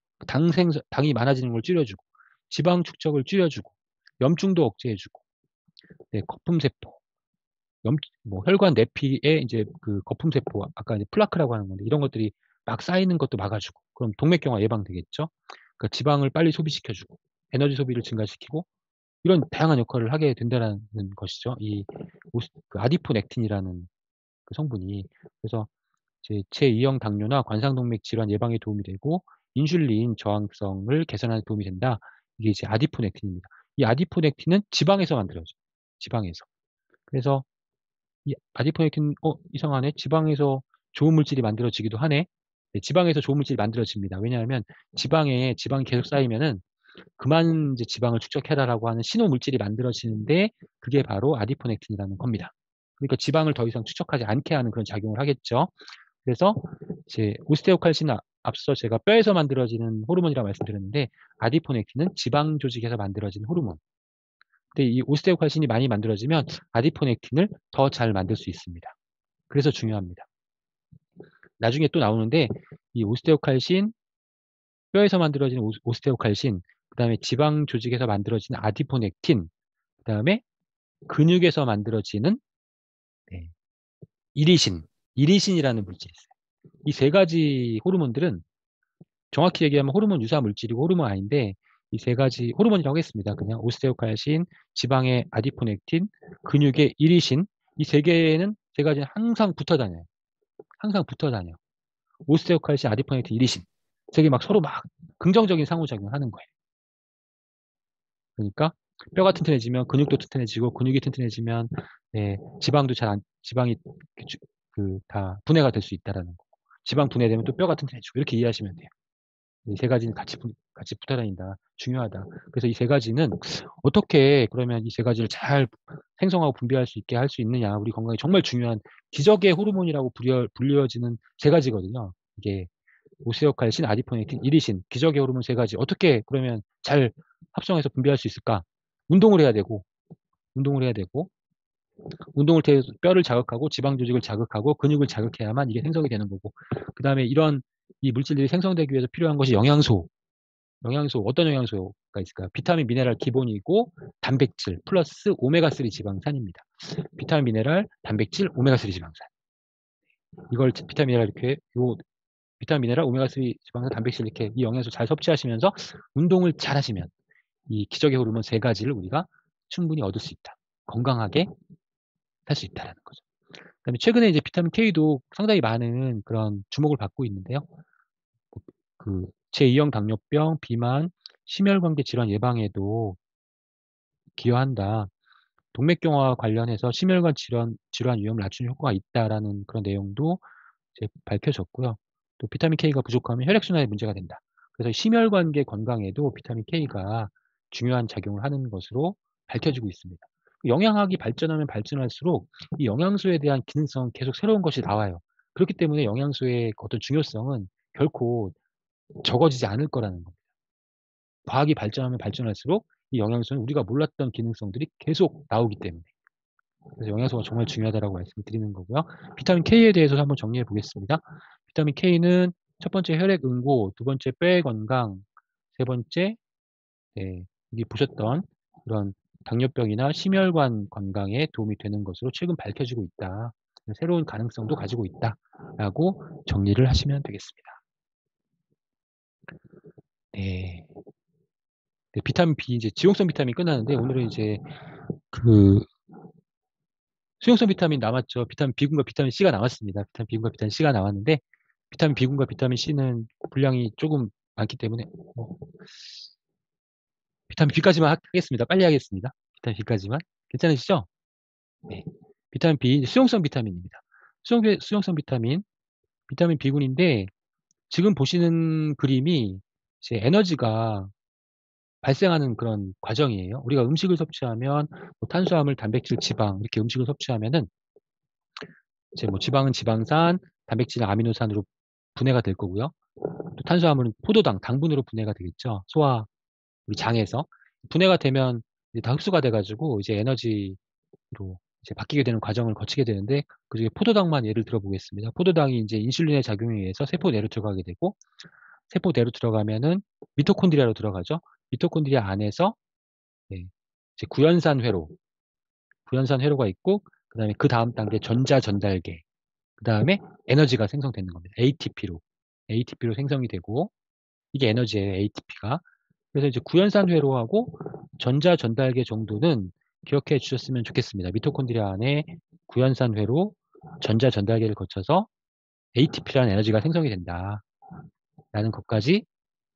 당이 많아지는 걸 줄여주고 지방 축적을 줄여주고 염증도 억제해주고 네, 거품세포 뭐 혈관 내피에 이제 그 거품세포 아까 이제 플라크라고 하는 건데 이런 것들이 막 쌓이는 것도 막아주고 그럼 동맥경화 예방되겠죠. 그러니까 지방을 빨리 소비시켜주고 에너지 소비를 증가시키고 이런 다양한 역할을 하게 된다는 것이죠. 그 아디포넥틴이라는 그 성분이 그래서 이제 제2형 당뇨나 관상동맥 질환 예방에 도움이 되고 인슐린 저항성을 개선하는 데 도움이 된다. 이게 이제 아디포넥틴입니다. 이 아디포넥틴은 지방에서 만들어져요. 지방에서. 그래서 이 아디포넥틴 이상하네. 지방에서 좋은 물질이 만들어지기도 하네. 네, 지방에서 좋은 물질이 만들어집니다. 왜냐하면 지방이 계속 쌓이면은 그만 이제 지방을 축적해라라고 하는 신호 물질이 만들어지는데 그게 바로 아디포넥틴이라는 겁니다. 그러니까 지방을 더 이상 축적하지 않게 하는 그런 작용을 하겠죠. 그래서 이제 오스테오칼신은 앞서 제가 뼈에서 만들어지는 호르몬이라고 말씀드렸는데 아디포넥틴은 지방 조직에서 만들어진 호르몬. 근데 이 오스테오칼신이 많이 만들어지면 아디포넥틴을 더 잘 만들 수 있습니다. 그래서 중요합니다. 나중에 또 나오는데 이 오스테오칼신, 뼈에서 만들어지는 오스테오칼신, 그다음에 지방 조직에서 만들어지는 아디포넥틴, 그다음에 근육에서 만들어지는 네, 이리신, 이리신이라는 물질이 있어요. 이 세 가지 호르몬들은 정확히 얘기하면 호르몬 유사 물질이고 호르몬 아닌데 이 세 가지 호르몬이라고 하겠습니다. 그냥 오스테오칼신, 지방의 아디포넥틴, 근육의 이리신, 이 세 개는 세 가지는 항상 붙어 다녀요. 항상 붙어 다녀. 오스테오칼신, 아디포넥틴, 이리신. 세 개 막 서로 막 긍정적인 상호작용을 하는 거예요. 그러니까 뼈가 튼튼해지면 근육도 튼튼해지고 근육이 튼튼해지면 지방도 지방이 다 분해가 될 수 있다라는 거. 지방 분해되면 또 뼈가 튼튼해지고 이렇게 이해하시면 돼요. 이 세 가지는 같이 붙어 다닌다. 중요하다. 그래서 이 세 가지는 어떻게 그러면 이 세 가지를 잘 생성하고 분비할 수 있게 할 수 있느냐. 우리 건강에 정말 중요한 기적의 호르몬이라고 불려지는 세 가지거든요. 이게 오스테오칼신, 아디포넥틴, 이리신, 기적의 호르몬 세 가지. 어떻게 그러면 잘 합성해서 분비할 수 있을까? 운동을 해야 되고, 운동을 해야 되고, 운동을 통해서 뼈를 자극하고 지방 조직을 자극하고 근육을 자극해야만 이게 생성이 되는 거고, 그 다음에 이런 이 물질들이 생성되기 위해서 필요한 것이 영양소. 영양소, 어떤 영양소가 있을까요? 비타민, 미네랄 기본이고, 단백질 플러스 오메가3 지방산입니다. 비타민, 미네랄, 단백질, 오메가3 지방산. 이걸 비타민, 미네랄 이렇게 비타민, 미네랄, 오메가3 지방산, 단백질 이렇게 이 영양소 잘 섭취하시면서 운동을 잘 하시면 이 기적의 호르몬 세 가지를 우리가 충분히 얻을 수 있다. 건강하게 살 수 있다라는 거죠. 그다음에 최근에 이제 비타민 K도 상당히 많은 그런 주목을 받고 있는데요. 그 제2형 당뇨병, 비만, 심혈관계 질환 예방에도 기여한다. 동맥경화와 관련해서 심혈관 질환 위험을 낮추는 효과가 있다라는 그런 내용도 이제 밝혀졌고요. 또 비타민 K가 부족하면 혈액순환에 문제가 된다. 그래서 심혈관계 건강에도 비타민 K가 중요한 작용을 하는 것으로 밝혀지고 있습니다. 영양학이 발전하면 발전할수록 이 영양소에 대한 기능성 계속 새로운 것이 나와요. 그렇기 때문에 영양소의 어떤 중요성은 결코 적어지지 않을 거라는 겁니다. 과학이 발전하면 발전할수록 이 영양소는 우리가 몰랐던 기능성들이 계속 나오기 때문에. 그래서 영양소가 정말 중요하다고 말씀을 드리는 거고요. 비타민 K에 대해서 한번 정리해 보겠습니다. 비타민 K는 첫 번째 혈액 응고, 두 번째 뼈의 건강, 세 번째 여기 보셨던 그런 당뇨병이나 심혈관 건강에 도움이 되는 것으로 최근 밝혀지고 있다. 새로운 가능성도 가지고 있다라고 정리를 하시면 되겠습니다. 네. 비타민 B 이제 지용성 비타민 끝나는데 오늘은 이제 그 수용성 비타민 남았죠. 비타민 B군과 비타민 C가 남았습니다. 비타민 B군과 비타민 C가 나왔는데 비타민 B군과 비타민 C는 분량이 조금 많기 때문에 비타민 B까지만 하겠습니다. 빨리 하겠습니다. 비타민 B까지만. 괜찮으시죠? 네. 비타민 B 수용성 비타민입니다. 수용성 비타민 B군인데 지금 보시는 그림이 이제 에너지가 발생하는 그런 과정이에요. 우리가 음식을 섭취하면 뭐 탄수화물, 단백질, 지방 이렇게 음식을 섭취하면은 이제 뭐 지방은 지방산, 단백질은 아미노산으로 분해가 될 거고요. 또 탄수화물은 포도당, 당분으로 분해가 되겠죠. 우리 장에서 분해가 되면 이제 다 흡수가 돼가지고 이제 에너지로 이제 바뀌게 되는 과정을 거치게 되는데 그중에 포도당만 예를 들어 보겠습니다. 포도당이 이제 인슐린의 작용에 의해서 세포 내로 들어가게 되고 세포 내로 들어가면은 미토콘드리아로 들어가죠. 미토콘드리아 안에서 이제 구연산 회로가 있고 그다음에 그 다음 단계 전자 전달계 그다음에 에너지가 생성되는 겁니다. ATP로 생성이 되고 이게 에너지예요. ATP가. 그래서 이제 구연산 회로하고 전자 전달계 정도는 기억해 주셨으면 좋겠습니다. 미토콘드리아 안에 구연산 회로, 전자 전달계를 거쳐서 ATP라는 에너지가 생성이 된다. 라는 것까지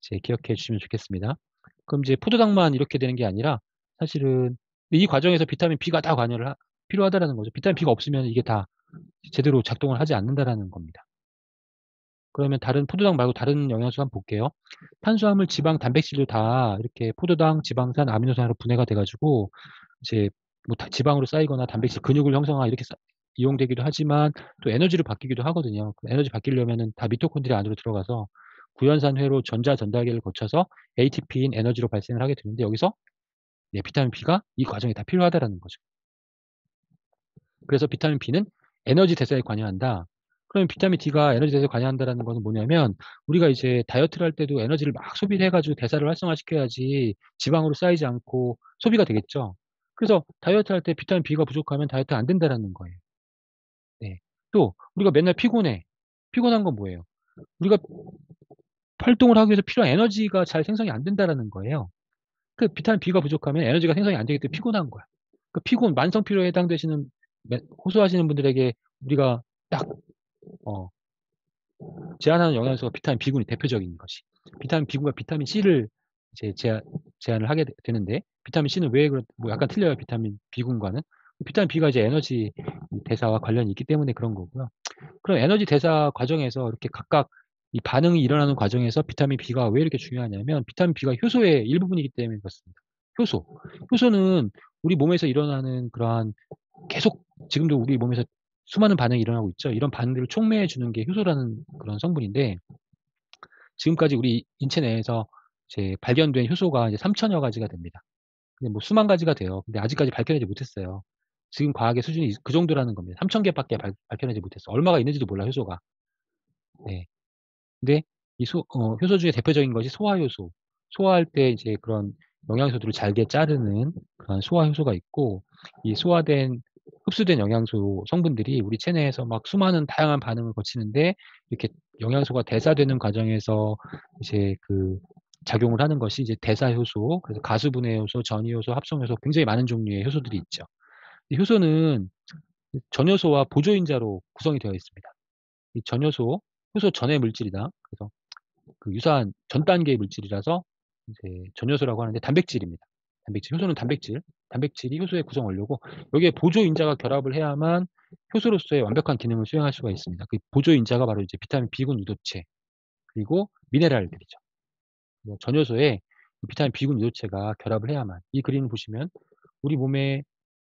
이제 기억해 주시면 좋겠습니다. 그럼 이제 포도당만 이렇게 되는 게 아니라 사실은 이 과정에서 비타민 B가 다 관여를 필요하다라는 거죠. 비타민 B가 없으면 이게 다 제대로 작동을 하지 않는다라는 겁니다. 그러면 다른 포도당 말고 다른 영양소 한번 볼게요. 탄수화물, 지방, 단백질도 다 이렇게 포도당, 지방산, 아미노산으로 분해가 돼가지고 이제 뭐 지방으로 쌓이거나 단백질, 근육을 형성하고 이렇게 이용되기도 하지만 또 에너지로 바뀌기도 하거든요. 에너지 바뀌려면은 다 미토콘드리아 안으로 들어가서 구연산 회로 전자 전달계를 거쳐서 ATP인 에너지로 발생을 하게 되는데 여기서 네, 비타민 B가 이 과정에 다 필요하다라는 거죠. 그래서 비타민 B는 에너지 대사에 관여한다. 그러면 비타민 D가 에너지 대사에 관여한다라는 것은 뭐냐면 우리가 이제 다이어트를 할 때도 에너지를 막 소비를 해가지고 대사를 활성화시켜야지 지방으로 쌓이지 않고 소비가 되겠죠. 그래서 다이어트 할 때 비타민 B가 부족하면 다이어트 안 된다라는 거예요. 네. 또 우리가 맨날 피곤해. 피곤한 건 뭐예요? 우리가 활동을 하기 위해서 필요한 에너지가 잘 생성이 안 된다라는 거예요. 그 비타민 B가 부족하면 에너지가 생성이 안 되기 때문에 피곤한 거야. 그 피곤, 만성 피로에 해당되시는 호소하시는 분들에게 우리가 딱 제한하는 영양소가 비타민 B군이 대표적인 것이. 비타민 B군과 비타민 C를 이제 제한을 하게 되는데 비타민 C는 왜 뭐 약간 틀려요. 비타민 B군과는. 비타민 B가 이제 에너지 대사와 관련이 있기 때문에 그런 거고요. 그럼 에너지 대사 과정에서 이렇게 각각 이 반응이 일어나는 과정에서 비타민 B가 왜 이렇게 중요하냐면 비타민 B가 효소의 일부분이기 때문에 그렇습니다. 효소. 효소는 우리 몸에서 일어나는 그러한 계속 지금도 우리 몸에서 수많은 반응이 일어나고 있죠. 이런 반응들을 촉매해 주는 게 효소라는 그런 성분인데 지금까지 우리 인체 내에서 이제 발견된 효소가 이제 3천여 가지가 됩니다. 근데 뭐 수만 가지가 돼요. 근데 아직까지 밝혀내지 못했어요. 지금 과학의 수준이 그 정도라는 겁니다. 3천 개밖에 밝혀내지 못했어. 얼마가 있는지도 몰라 효소가. 네. 근데 이 효소 중에 대표적인 것이 소화효소. 소화할 때 이제 그런 영양소들을 잘게 자르는 그런 소화효소가 있고, 이 흡수된 영양소 성분들이 우리 체내에서 막 수많은 다양한 반응을 거치는데, 이렇게 영양소가 대사되는 과정에서 이제 작용을 하는 것이 이제 대사효소, 그래서 가수분해 효소, 전이효소, 합성효소, 굉장히 많은 종류의 효소들이 있죠. 이 효소는 전효소와 보조인자로 구성이 되어 있습니다. 이 전효소, 효소 전해 물질이다. 그래서 유사한 전 단계의 물질이라서 이제 전효소라고 하는데 단백질입니다. 단백질, 효소는 단백질, 단백질이 효소의 구성 원료고 여기에 보조인자가 결합을 해야만 효소로서의 완벽한 기능을 수행할 수가 있습니다. 그 보조인자가 바로 이제 비타민 B군 유도체 그리고 미네랄들이죠. 전효소에 비타민 B군 유도체가 결합을 해야만 이 그림을 보시면 우리 몸의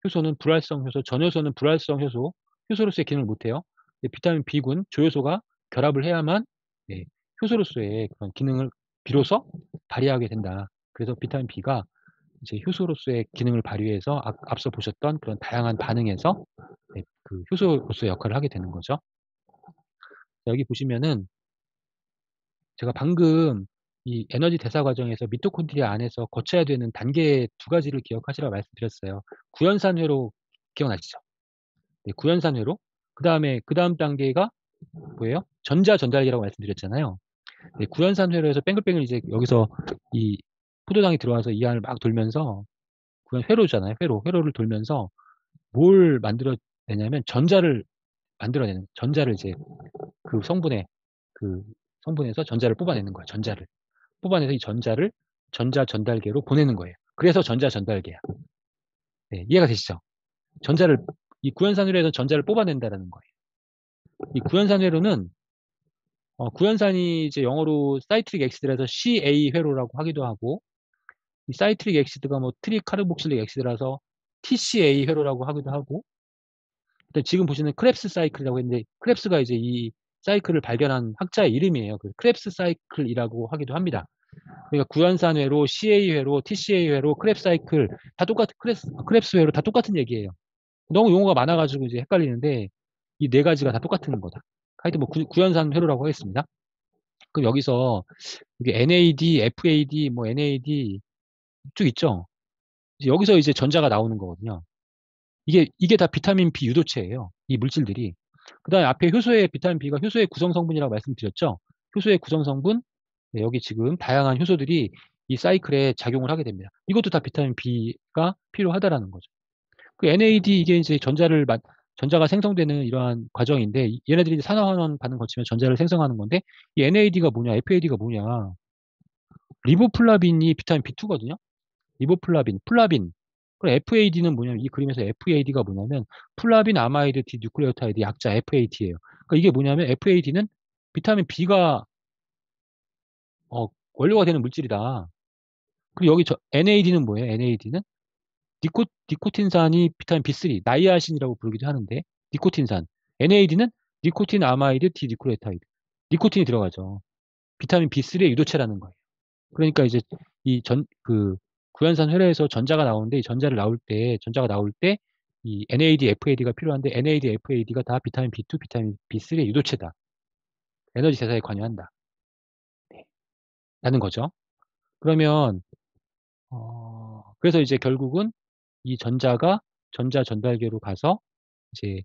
효소는 불활성 효소, 전효소는 불활성 효소, 효소로서의 기능을 못해요. 비타민 B군 조효소가 결합을 해야만 네, 효소로서의 그런 기능을 비로소 발휘하게 된다. 그래서 비타민 B가 이제 효소로서의 기능을 발휘해서 앞서 보셨던 그런 다양한 반응에서 네, 그 효소로서의 역할을 하게 되는 거죠. 여기 보시면은 제가 방금 이 에너지 대사 과정에서 미토콘드리아 안에서 거쳐야 되는 단계 두 가지를 기억하시라고 말씀드렸어요. 구연산회로 기억나시죠? 네, 구연산회로. 그다음 단계가 뭐예요? 전자 전달기라고 말씀드렸잖아요. 네, 구연산회로 해서 뱅글뱅글 이제 여기서 이 포도당이 들어와서 이 안을 막 돌면서 회로잖아요. 회로를 돌면서 뭘 만들어내냐면 전자를 만들어내는 전자를 이제 그 성분에 그 성분에서 전자를 뽑아내는 거예요. 전자를 뽑아내서 이 전자를 전자 전달계로 보내는 거예요. 그래서 전자 전달계야. 네, 이해가 되시죠? 전자를 이 구연산회로에서 전자를 뽑아낸다라는 거예요. 이 구연산회로는 구연산이 이제 영어로 사이트릭 엑시드라서 CA 회로라고 하기도 하고 이 사이트릭 엑시드가 뭐 트리카르복실릭 엑시드라서 TCA 회로라고 하기도 하고 지금 보시는 크랩스 사이클이라고 했는데 크랩스가 이제 이 사이클을 발견한 학자의 이름이에요. 그래서 크랩스 사이클이라고 하기도 합니다. 그러니까 구연산 회로, CA 회로, TCA 회로, 크랩 사이클 다 똑같은 크랩스 회로 다 똑같은 얘기예요. 너무 용어가 많아가지고 이제 헷갈리는데 이 네 가지가 다 똑같은 거다. 하여튼 뭐 구연산 회로라고 하겠습니다. 그럼 여기서 이게 NAD, FAD, 뭐 NAD 쭉 있죠. 여기서 이제 전자가 나오는 거거든요. 이게 다 비타민 B 유도체예요. 이 물질들이. 그다음에 앞에 효소의 비타민 B가 효소의 구성 성분이라고 말씀드렸죠. 효소의 구성 성분, 네, 여기 지금 다양한 효소들이 이 사이클에 작용을 하게 됩니다. 이것도 다 비타민 B가 필요하다라는 거죠. 그 NAD 이게 이제 전자가 생성되는 이러한 과정인데 얘네들이 산화환원 반응 거치면 전자를 생성하는 건데 이 NAD가 뭐냐, FAD가 뭐냐? 리보플라빈이 비타민 B2거든요. 플라빈. 그럼 FAD는 뭐냐면 이 그림에서 FAD가 뭐냐면 플라빈 아마이드 디뉴클레오타이드 약자 FAT예요. 그러니까 이게 뭐냐면 FAD는 비타민 B가 원료가 되는 물질이다. 그리고 여기 NAD는 뭐예요? NAD는 니코틴산이 비타민 B3, 나이아신이라고 부르기도 하는데 니코틴산. NAD는 니코틴 아마이드 디뉴클레오타이드. 니코틴이 들어가죠. 비타민 B3의 유도체라는 거예요. 그러니까 이제 구연산 혈액에서 전자가 나오는데 이 전자가 나올 때 이 NAD, FAD가 필요한데 NAD, FAD가 다 비타민 B2, 비타민 B3의 유도체다. 에너지 대사에 관여한다. 네. 라는 거죠. 그러면 그래서 이제 결국은 이 전자가 전자 전달계로 가서 이제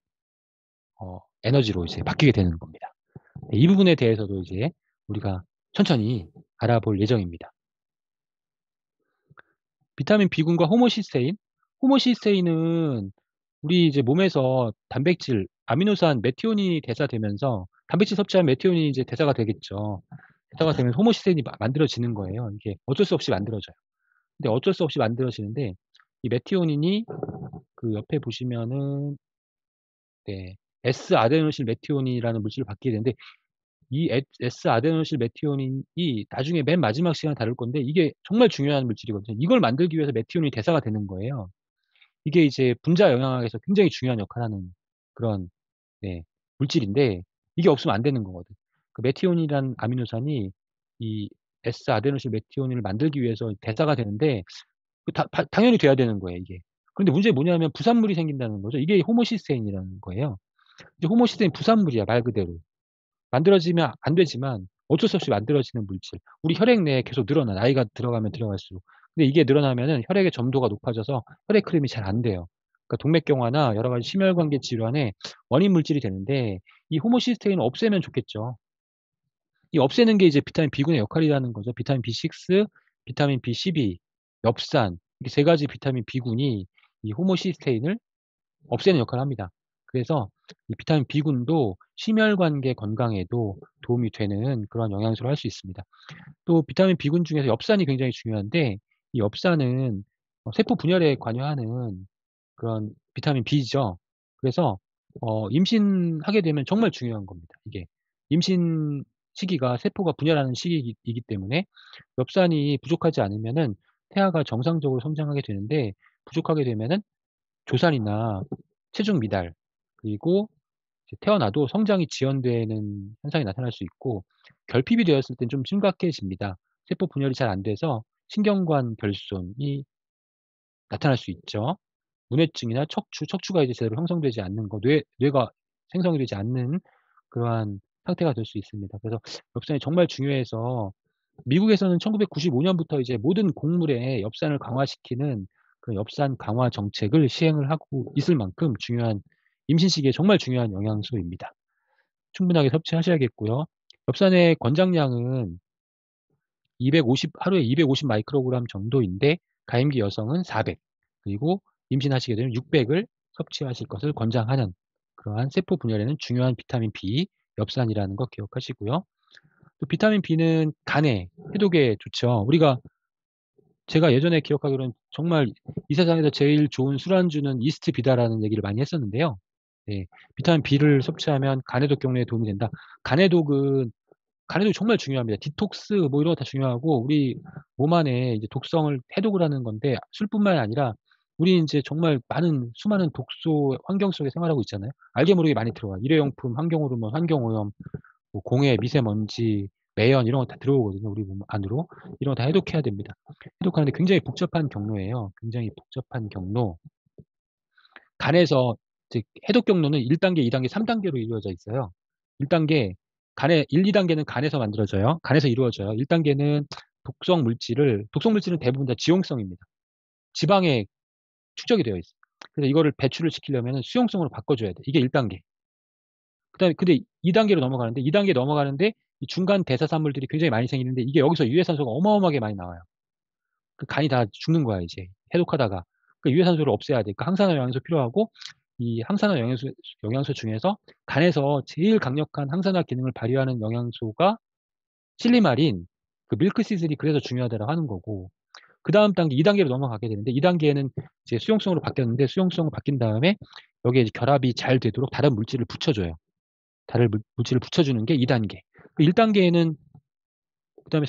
에너지로 이제 바뀌게 되는 겁니다. 네, 이 부분에 대해서도 이제 우리가 천천히 알아볼 예정입니다. 비타민 B군과 호모시스테인. 호모시스테인은 우리 이제 몸에서 단백질, 아미노산, 메티오닌이 대사되면서 단백질 섭취한 메티오닌이 이제 대사가 되겠죠. 대사가 되면서 호모시스테인이 만들어지는 거예요. 이게 어쩔 수 없이 만들어져요. 근데 어쩔 수 없이 만들어지는데 이 메티오닌이 그 옆에 보시면은 네, S-아데노실 메티오닌이라는 물질을 받게 되는데 이 S-아데노실 메티오닌이 나중에 맨 마지막 시간에 다룰 건데 이게 정말 중요한 물질이거든요. 이걸 만들기 위해서 메티오닌이 대사가 되는 거예요. 이게 이제 분자 영양학에서 굉장히 중요한 역할을 하는 그런 네, 물질인데 이게 없으면 안 되는 거거든. 그 메티오닌이라는 아미노산이 이 S-아데노실 메티오닌을 만들기 위해서 대사가 되는데 당연히 돼야 되는 거예요, 이게. 그런데 문제가 뭐냐면 부산물이 생긴다는 거죠. 이게 호모시스테인이라는 거예요. 이제 호모시스테인 부산물이야, 말 그대로. 만들어지면 안 되지만 어쩔 수 없이 만들어지는 물질. 우리 혈액 내에 계속 늘어나. 나이가 들어가면 들어갈수록. 근데 이게 늘어나면은 혈액의 점도가 높아져서 혈액 흐름이 잘 안 돼요. 그러니까 동맥경화나 여러 가지 심혈관계 질환의 원인 물질이 되는데 이 호모시스테인을 없애면 좋겠죠. 이 없애는 게 이제 비타민 B군의 역할이라는 거죠. 비타민 B6, 비타민 B12, 엽산 이렇게 세 가지 비타민 B군이 이 호모시스테인을 없애는 역할을 합니다. 그래서 이 비타민 B군도 심혈관계 건강에도 도움이 되는 그런 영양소를 할 수 있습니다. 또 비타민 B군 중에서 엽산이 굉장히 중요한데 이 엽산은 세포 분열에 관여하는 그런 비타민 B죠. 그래서 임신하게 되면 정말 중요한 겁니다. 이게 임신 시기가 세포가 분열하는 시기이기 때문에 엽산이 부족하지 않으면은 태아가 정상적으로 성장하게 되는데 부족하게 되면은 조산이나 체중 미달 그리고 이제 태어나도 성장이 지연되는 현상이 나타날 수 있고 결핍이 되었을 땐 좀 심각해집니다. 세포 분열이 잘 안 돼서 신경관 결손이 나타날 수 있죠. 문해증이나 척추가 이제 제대로 형성되지 않는 거, 뇌가 생성이 되지 않는 그러한 상태가 될 수 있습니다. 그래서 엽산이 정말 중요해서 미국에서는 1995 년부터 이제 모든 곡물에 엽산을 강화시키는 그 엽산 강화 정책을 시행을 하고 있을 만큼 중요한 임신 시기에 정말 중요한 영양소입니다. 충분하게 섭취하셔야겠고요. 엽산의 권장량은 250 하루에 250 마이크로그램 정도인데 가임기 여성은 400 그리고 임신하시게 되면 600을 섭취하실 것을 권장하는 그러한 세포 분열에는 중요한 비타민 B, 엽산이라는 거 기억하시고요. 또 비타민 B는 간에, 해독에 좋죠. 제가 예전에 기억하기로는 정말 이 세상에서 제일 좋은 술안주는 이스트 비다라는 얘기를 많이 했었는데요. 네, 비타민 B를 섭취하면 간해독 경로에 도움이 된다. 간해독은 간해독이 정말 중요합니다. 디톡스 뭐 이런 거 다 중요하고 우리 몸 안에 이제 독성을 해독을 하는 건데 술뿐만이 아니라 우리 인제 정말 수많은 독소 환경 속에 생활하고 있잖아요. 알게 모르게 많이 들어와요. 일회용품, 환경호르몬, 환경오염, 뭐 공해, 미세먼지, 매연 이런 거 다 들어오거든요, 우리 몸 안으로. 이런 거 다 해독해야 됩니다. 해독하는데 굉장히 복잡한 경로예요. 굉장히 복잡한 경로. 간에서 이제 해독 경로는 1단계, 2단계, 3단계로 이루어져 있어요. 1단계 간에 1, 2단계는 간에서 만들어져요. 간에서 이루어져요. 1단계는 독성 물질은 대부분 다 지용성입니다. 지방에 축적이 되어 있어요. 그래서 이거를 배출을 시키려면은 수용성으로 바꿔줘야 돼. 이게 1단계. 그다음에 근데 2단계로 넘어가는데 2단계 넘어가는데 이 중간 대사산물들이 굉장히 많이 생기는데 이게 여기서 유해산소가 어마어마하게 많이 나와요. 그 간이 다 죽는 거야 이제 해독하다가. 그 유해산소를 없애야 돼. 그러니까 항산화 영양소 필요하고 이 항산화 영양소 중에서 간에서 제일 강력한 항산화 기능을 발휘하는 영양소가 실리마린, 그 밀크시슬이 그래서 중요하다라고 하는 거고 그다음 단계 2단계로 넘어가게 되는데 2단계에는 이제 수용성으로 바뀌었는데 수용성으로 바뀐 다음에 여기에 이제 결합이 잘 되도록 다른 물질을 붙여줘요. 다른 물질을 붙여주는 게 2단계. 1단계에는 그다음에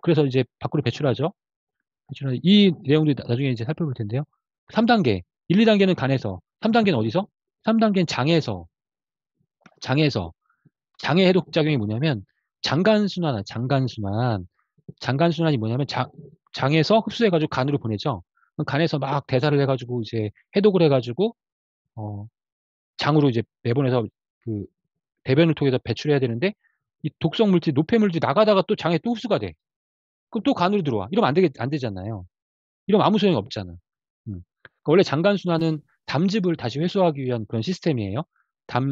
그래서 이제 밖으로 배출하죠. 이 내용도 나중에 이제 살펴볼 텐데요. 3단계, 1, 2단계는 간에서, 3단계는 어디서? 3단계는 장에서. 장의 해독 작용이 뭐냐면 장간순환이 뭐냐면 장에서 흡수해가지고 간으로 보내죠. 그럼 간에서 막 대사를 해가지고 이제 해독을 해가지고 장으로 이제 내보내서 그 대변을 통해서 배출해야 되는데 이 독성 물질, 노폐물질이 나가다가 또 장에 또 흡수가 돼. 그럼 또 간으로 들어와. 이러면 안 되잖아요. 이러면 아무 소용이 없잖아. 그러니까 원래 장간순환은 담즙을 다시 회수하기 위한 그런 시스템이에요.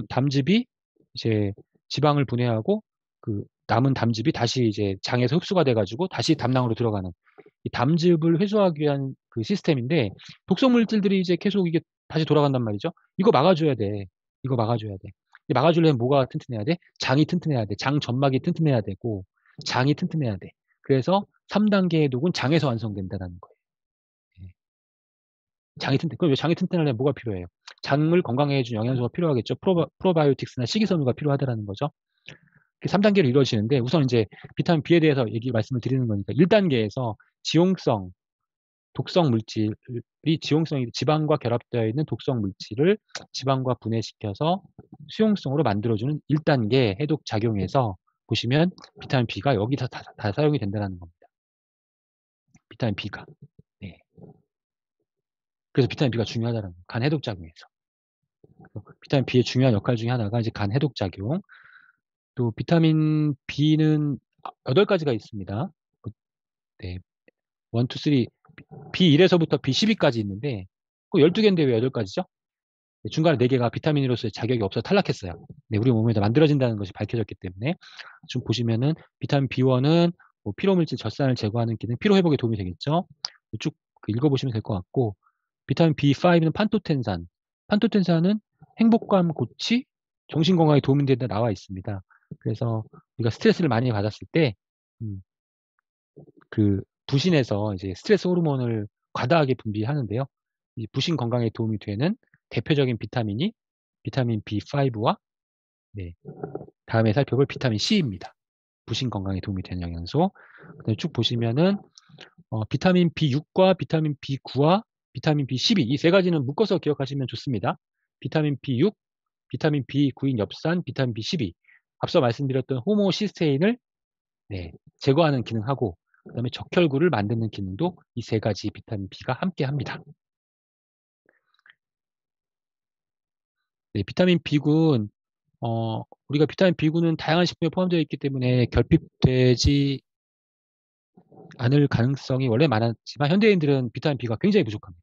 담즙이 이제 지방을 분해하고 그 남은 담즙이 다시 이제 장에서 흡수가 돼가지고 다시 담낭으로 들어가는 이 담즙을 회수하기 위한 그 시스템인데 독성 물질들이 이제 계속 이게 다시 돌아간단 말이죠. 이거 막아줘야 돼. 이거 막아줘야 돼. 막아주려면 뭐가 튼튼해야 돼? 장이 튼튼해야 돼. 장 점막이 튼튼해야 되고 장이 튼튼해야 돼. 그래서 3단계 해독은 장에서 완성된다는 거예요. 장이 튼튼. 그럼 장이 튼튼하려면 뭐가 필요해요? 장을 건강하게 해준 영양소가 필요하겠죠. 프로바이오틱스나 식이섬유가 필요하다라는 거죠. 3단계로 이루어지는데 우선 이제 비타민 B에 대해서 말씀을 드리는 거니까 1단계에서 지용성, 독성 물질이 지용성이 지방과 결합되어 있는 독성 물질을 지방과 분해시켜서 수용성으로 만들어주는 1단계 해독 작용에서 보시면 비타민 B가 여기서 다 사용이 된다는 겁니다. 비타민 B가. 네. 그래서 비타민 B가 중요하다는 거예요. 간 해독 작용에서. 비타민 B의 중요한 역할 중에 하나가 이제 간 해독 작용. 또 비타민 B는 8가지가 있습니다. 네. 1, 2, 3, B1에서부터 B12까지 있는데, 그 12개인데 왜 8가지죠? 중간에 4개가 비타민으로서의 자격이 없어 탈락했어요. 네, 우리 몸에서 만들어진다는 것이 밝혀졌기 때문에. 좀 보시면은, 비타민 B1은 뭐 피로물질 젖산을 제거하는 기능, 피로회복에 도움이 되겠죠? 쭉 읽어보시면 될 것 같고, 비타민 B5는 판토텐산. 판토텐산은 행복감 고치, 정신건강에 도움이 된다 나와 있습니다. 그래서 우리가 스트레스를 많이 받았을 때, 그 부신에서 이제 스트레스 호르몬을 과다하게 분비하는데요. 이 부신 건강에 도움이 되는 대표적인 비타민이 비타민 B5와 네, 다음에 살펴볼 비타민 C입니다. 부신 건강에 도움이 되는 영양소. 쭉 보시면은 비타민 B6과 비타민 B9와 비타민 B12 이 3가지는 묶어서 기억하시면 좋습니다. 비타민 B6, 비타민 B9인 엽산, 비타민 B12 앞서 말씀드렸던 호모시스테인을 네, 제거하는 기능하고 그 다음에 적혈구를 만드는 기능도 이 3가지 비타민 B가 함께 합니다. 네, 비타민 B군, 우리가 비타민 B군은 다양한 식품에 포함되어 있기 때문에 결핍되지 않을 가능성이 원래 많았지만 현대인들은 비타민 B가 굉장히 부족합니다.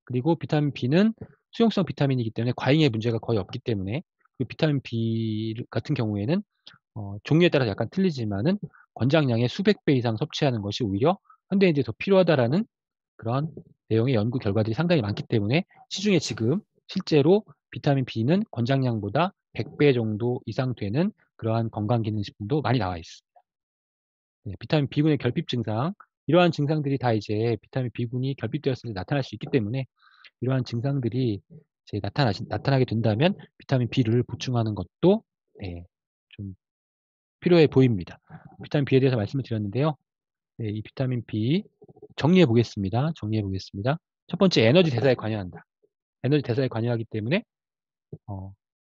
그리고 비타민 B는 수용성 비타민이기 때문에 과잉의 문제가 거의 없기 때문에 그 비타민 B 같은 경우에는 종류에 따라서 약간 틀리지만은 권장량의 수백 배 이상 섭취하는 것이 오히려 현대인들이 더 필요하다라는 그런 내용의 연구 결과들이 상당히 많기 때문에 시중에 지금 실제로 비타민 B는 권장량보다 100배 정도 이상 되는 그러한 건강기능식품도 많이 나와 있습니다. 네, 비타민 B군의 결핍 증상, 이러한 증상들이 다 이제 비타민 B군이 결핍되었을 때 나타날 수 있기 때문에 이러한 증상들이 이제 나타나게 된다면 비타민 B를 보충하는 것도 네, 좀 필요해 보입니다. 비타민 B에 대해서 말씀을 드렸는데요. 네, 이 비타민 B 정리해 보겠습니다. 첫 번째 에너지 대사에 관여한다. 에너지 대사에 관여하기 때문에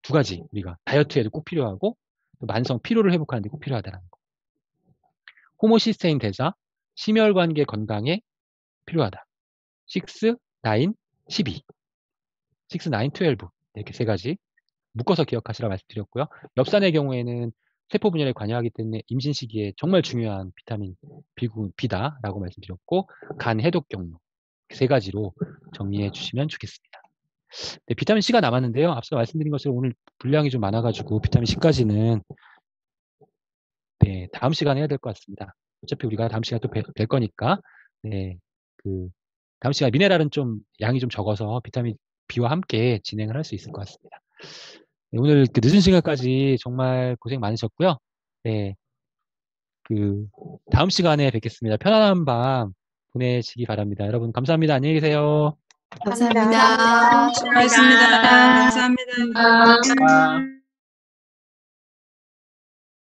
2가지 우리가 다이어트에도 꼭 필요하고 또 만성 피로를 회복하는 데 꼭 필요하다는 거. 호모시스테인 대사, 심혈관계 건강에 필요하다. 6, 9, 12. 6, 9, 12 이렇게 3가지 묶어서 기억하시라 말씀드렸고요. 엽산의 경우에는 세포 분열에 관여하기 때문에 임신 시기에 정말 중요한 비타민 B다라고 말씀드렸고 간 해독 경로 3가지로 정리해 주시면 좋겠습니다. 네, 비타민 C가 남았는데요. 앞서 말씀드린 것처럼 오늘 분량이 좀 많아가지고 비타민 C까지는 네, 다음 시간에 해야 될 것 같습니다. 어차피 우리가 다음 시간에 또 뵐 거니까 네, 다음 시간에 미네랄은 좀 양이 좀 적어서 비타민 B와 함께 진행을 할 수 있을 것 같습니다. 네, 오늘 늦은 시간까지 정말 고생 많으셨고요. 네, 다음 시간에 뵙겠습니다. 편안한 밤 보내시기 바랍니다. 여러분 감사합니다. 안녕히 계세요. 감사합니다. 수고하셨습니다. 감사합니다.